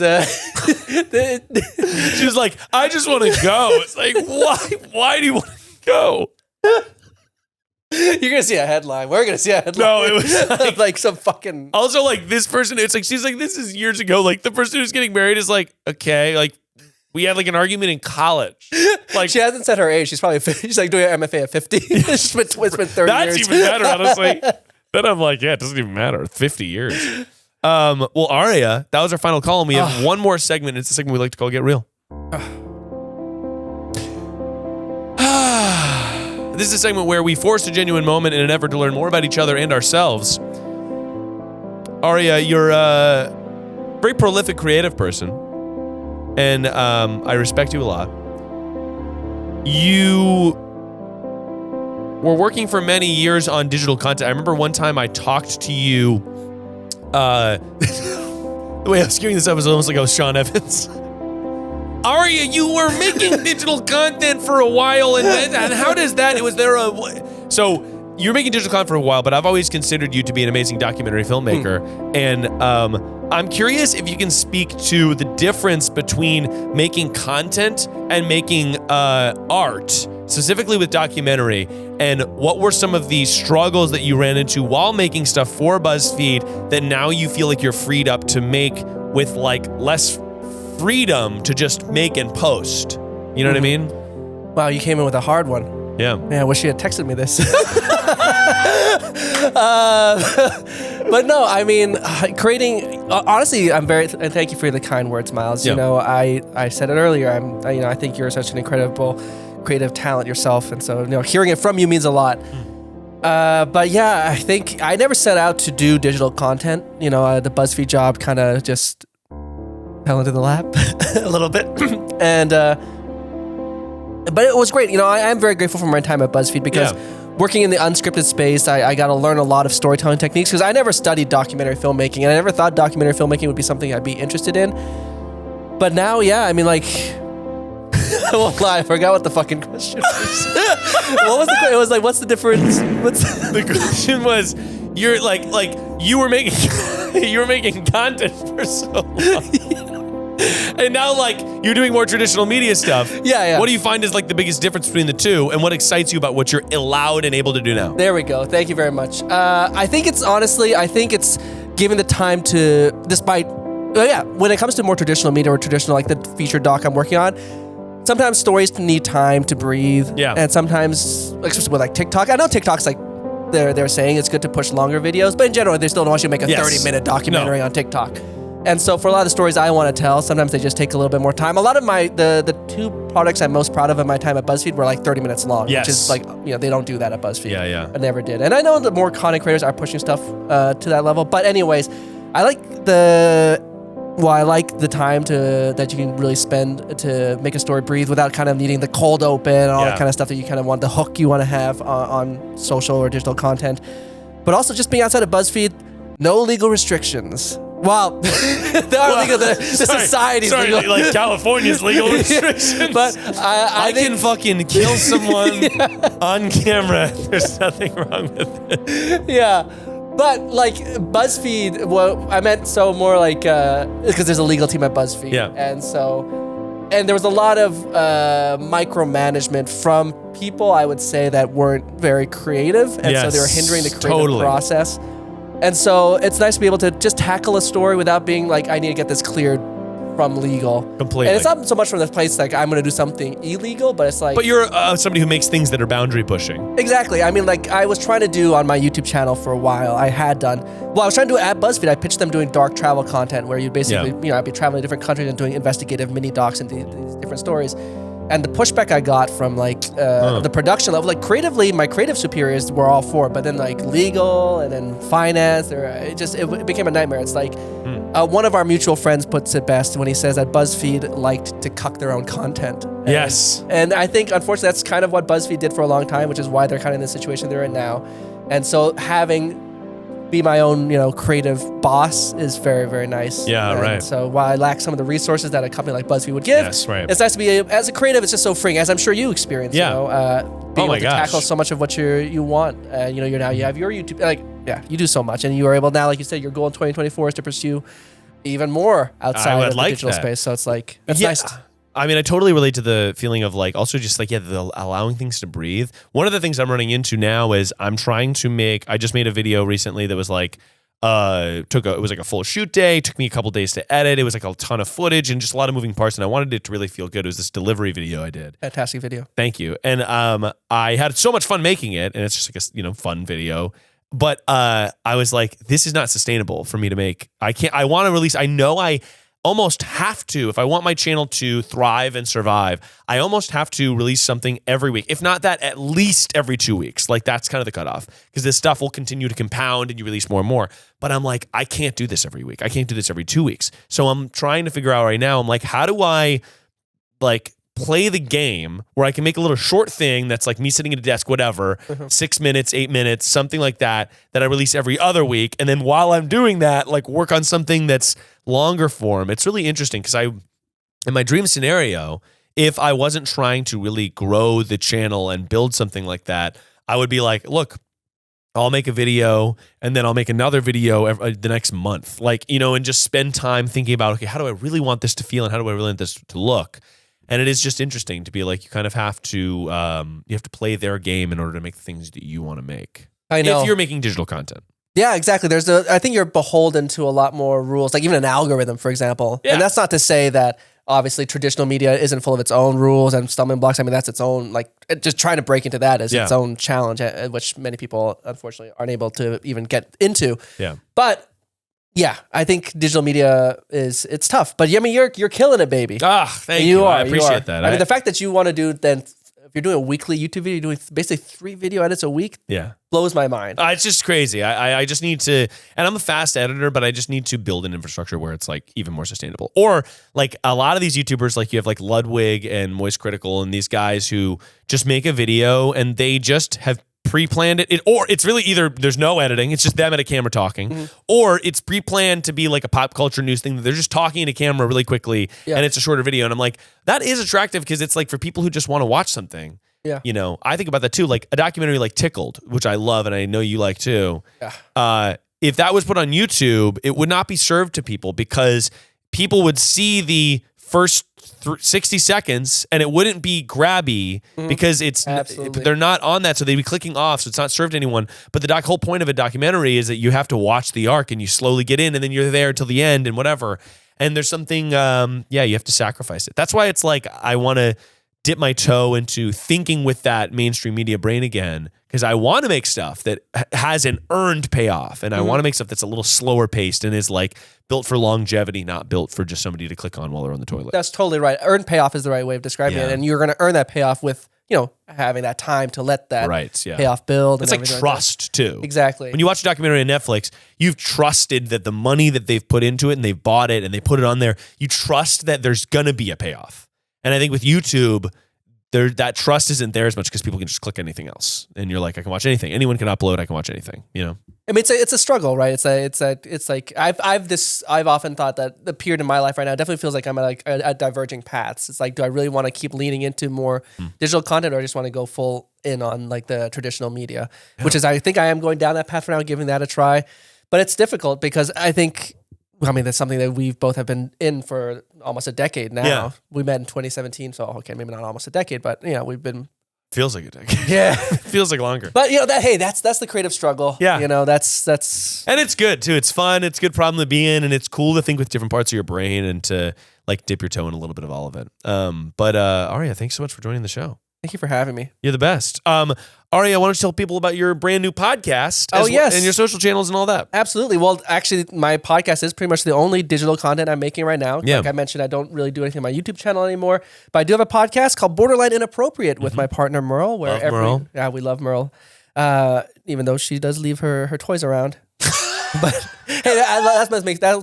She was like, I just want to go. It's like, why do you want to go? You're going to see a headline. We're going to see a headline. No, it was like some fucking... Also, like, this person, it's like, she's like, this is years ago. Like, the person who's getting married is like, okay, like, we had like an argument in college. Like she hasn't said her age. She's probably she's like doing an MFA at 50. It's been 30 years. That's even better, honestly. Then I'm like, yeah, it doesn't even matter. 50 years. Well, Aria, that was our final call, and we have one more segment. It's a segment we like to call Get Real. This is a segment where we force a genuine moment in an effort to learn more about each other and ourselves. Aria, you're a very prolific creative person. And I respect you a lot. You were working for many years on digital content. I remember one time I talked to you. The way I was skewing this up was almost like I was Sean Evans. Aria, you were making digital content for a while, and how does that? So you're making digital content for a while, but I've always considered you to be an amazing documentary filmmaker, and I'm curious if you can speak to the difference between making content and making art, specifically with documentary, and what were some of the struggles that you ran into while making stuff for BuzzFeed that now you feel like you're freed up to make with like less freedom to just make and post. You know what I mean? Wow, you came in with a hard one. Yeah. Man, I wish you had texted me this. But no, I mean, creating. Honestly, and thank you for the kind words, Miles. Yeah. You know, I said it earlier. I think you're such an incredible creative talent yourself, and so hearing it from you means a lot. But yeah, I think I never set out to do digital content. The BuzzFeed job kind of just fell into the lap a little bit, and. But it was great. I am very grateful for my time at BuzzFeed because working in the unscripted space, I got to learn a lot of storytelling techniques because I never studied documentary filmmaking and I never thought documentary filmmaking would be something I'd be interested in. But now, I mean, like, I won't lie, I forgot what the fucking question was. What was the question? It was like, what's the difference? The question was, you're like you were making content for so long. And now, like, you're doing more traditional media stuff. Yeah. What do you find is, like, the biggest difference between the two, and what excites you about what you're allowed and able to do now? There we go. Thank you very much. I think it's giving the time to, when it comes to more traditional media or traditional, like the feature doc I'm working on, sometimes stories need time to breathe. Yeah. And sometimes, especially with like TikTok, I know TikTok's like, they're saying it's good to push longer videos, but in general, they still don't want you to make a 30-minute documentary on TikTok. And so for a lot of the stories I want to tell, sometimes they just take a little bit more time. A lot of the 2 products I'm most proud of in my time at BuzzFeed were like 30 minutes long, which is like, they don't do that at BuzzFeed. Yeah. I never did. And I know that more content creators are pushing stuff to that level. But anyways, I like the time that you can really spend to make a story breathe without kind of needing the cold open and all that kind of stuff that you kind of want, the hook you want to have on social or digital content. But also just being outside of BuzzFeed, no legal restrictions. Well, there are legal. The society's legal. Like California's legal restrictions. But I think, can fucking kill someone on camera. There's nothing wrong with it. Yeah. But like BuzzFeed, I meant so more like, because there's a legal team at BuzzFeed. Yeah. And there was a lot of micromanagement from people, I would say, that weren't very creative. And so they were hindering the creative process. And so it's nice to be able to just tackle a story without being like, I need to get this cleared from legal. Completely. And it's not so much from this place like I'm going to do something illegal, but it's like... But you're somebody who makes things that are boundary pushing. Exactly. I mean, like I was trying to do on my YouTube channel for a while. I had done... Well, I was trying to do it at BuzzFeed. I pitched them doing dark travel content where you basically, I'd be traveling to different countries and doing investigative mini docs and these different stories. And the pushback I got from like the production level, like creatively, my creative superiors were all for it, but then like legal and then finance, it became a nightmare. It's like one of our mutual friends puts it best when he says that BuzzFeed liked to cuck their own content. Yes. And I think, unfortunately, that's kind of what BuzzFeed did for a long time, which is why they're kind of in the situation they're in now. And so be my own, creative boss is very, very nice. Yeah, and right. So while I lack some of the resources that a company like BuzzFeed would give, yes, right. it's nice to be, as a creative, it's just so freeing, as I'm sure you experience, being able to tackle so much of what you want. You have your YouTube, you do so much, and you are able now, like you said, your goal in 2024 is to pursue even more outside of the digital space. So it's like, it's nice. I mean, I totally relate to the feeling of like, also just like, the allowing things to breathe. One of the things I'm running into now is I just made a video recently that was like, it was like a full shoot day, took me a couple days to edit. It was like a ton of footage and just a lot of moving parts. And I wanted it to really feel good. It was this delivery video I did. Fantastic video. Thank you. And I had so much fun making it, and it's just like a fun video. But I was like, this is not sustainable for me to make. I want to release. I know I almost have to, if I want my channel to thrive and survive, I almost have to release something every week. If not that, at least every 2 weeks. Like that's kind of the cutoff, because this stuff will continue to compound and you release more and more. But I'm like, I can't do this every week. I can't do this every 2 weeks. So I'm trying to figure out right now, I'm like, how do I like play the game where I can make a little short thing that's like me sitting at a desk, whatever, 6 minutes, 8 minutes, something like that I release every other week. And then while I'm doing that, like work on something that's longer form. It's really interesting because in my dream scenario, if I wasn't trying to really grow the channel and build something like that, I would be like, look, I'll make a video and then I'll make another video the next month. Like, and just spend time thinking about, okay, how do I really want this to feel and how do I really want this to look? And it is just interesting to be like, you kind of have to play their game in order to make the things that you want to make. I know. If you're making digital content. Yeah, exactly. I think you're beholden to a lot more rules, like even an algorithm, for example. Yeah. And that's not to say that obviously traditional media isn't full of its own rules and stumbling blocks. I mean, that's its own, like just trying to break into that is its own challenge, which many people unfortunately aren't able to even get into. Yeah. But yeah, I think digital media it's tough. But I mean, you're killing it, baby. Thank you. I appreciate that. I mean, the fact that you want to do then, if you're doing a weekly YouTube video, you're doing basically 3 video edits a week. Yeah. Blows my mind. It's just crazy. I just need to, and I'm a fast editor, but I just need to build an infrastructure where it's like even more sustainable. Or like a lot of these YouTubers, like you have like Ludwig and Moist Critical and these guys who just make a video and they just have pre-planned it, or it's really either there's no editing, it's just them at a camera talking, or it's pre-planned to be like a pop culture news thing that they're just talking to camera really quickly and it's a shorter video. And I'm like, that is attractive because it's like for people who just want to watch something. Yeah. I think about that too, like a documentary like Tickled, which I love and I know you like too. Yeah. If that was put on YouTube, it would not be served to people because people would see the first 60 seconds and it wouldn't be grabby because they're not on that, so they'd be clicking off, so it's not served to anyone. But the whole point of a documentary is that you have to watch the arc and you slowly get in and then you're there till the end and whatever. And there's something, you have to sacrifice it. That's why it's like I want to dip my toe into thinking with that mainstream media brain again, because I want to make stuff that has an earned payoff, and I want to make stuff that's a little slower paced and is like built for longevity, not built for just somebody to click on while they're on the toilet. That's totally right. Earned payoff is the right way of describing it, and you're going to earn that payoff with having that time to let that payoff build. It's like trust too. Exactly. When you watch a documentary on Netflix, you've trusted that the money that they've put into it and they've bought it and they put it on there, you trust that there's gonna be a payoff. And I think with YouTube, that trust isn't there as much because people can just click anything else, and you're like, I can watch anything. Anyone can upload. I can watch anything. I mean, it's a struggle, right? It's like I've often thought that the period in my life right now definitely feels like I'm at diverging paths. It's like, do I really want to keep leaning into more digital content, or I just want to go full in on like the traditional media, which is, I think I am going down that path for now, giving that a try. But it's difficult because I think, that's something that we've both have been in for almost a decade now. Yeah. We met in 2017, so okay, maybe not almost a decade, but we've been. Feels like a decade. Yeah, feels like longer. But that's the creative struggle. Yeah, that's and it's good too. It's fun. It's a good problem to be in, and it's cool to think with different parts of your brain and to like dip your toe in a little bit of all of it. But Aria, thanks so much for joining the show. Thank you for having me. You're the best. Aria, why don't you tell people about your brand new podcast? Yes. And your social channels and all that. Absolutely. Well, actually, my podcast is pretty much the only digital content I'm making right now. Yeah. Like I mentioned, I don't really do anything on my YouTube channel anymore, but I do have a podcast called Borderline Inappropriate with my partner Merle. Merle. Yeah, we love Merle. Even though she does leave her toys around. But hey,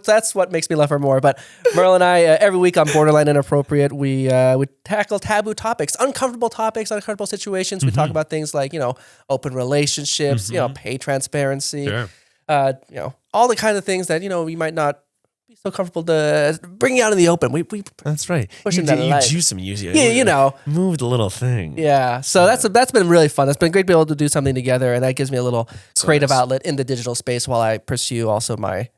that's what makes me love her more. But Merle and I, every week on Borderline Inappropriate, we tackle taboo topics, uncomfortable situations. We talk about things like open relationships, pay transparency, all the kind of things that we might not be so comfortable to bring out in the open. We that's right. Push you do some move the little thing. Yeah, so that's been really fun. It's been great to be able to do something together, and that gives me a little creative outlet in the digital space while I pursue also my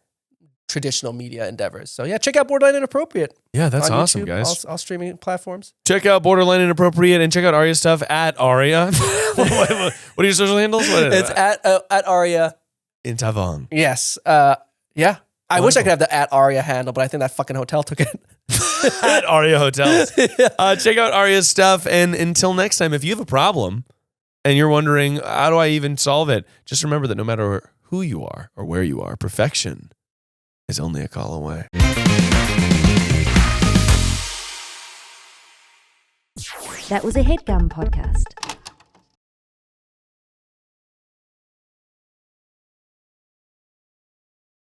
traditional media endeavors. So yeah, check out Borderline Inappropriate. Yeah, that's on awesome, YouTube, guys. All streaming platforms. Check out Borderline Inappropriate and check out Aria's stuff at Aria. What are your social handles? It's at Aria Inthavong. Yes. Yeah. I wish I could have the at Aria handle, but I think that fucking hotel took it. At Aria Hotels. Check out Aria's stuff. And until next time, if you have a problem and you're wondering, how do I even solve it? Just remember that no matter who you are or where you are, perfection is only a call away. That was a Headgum podcast.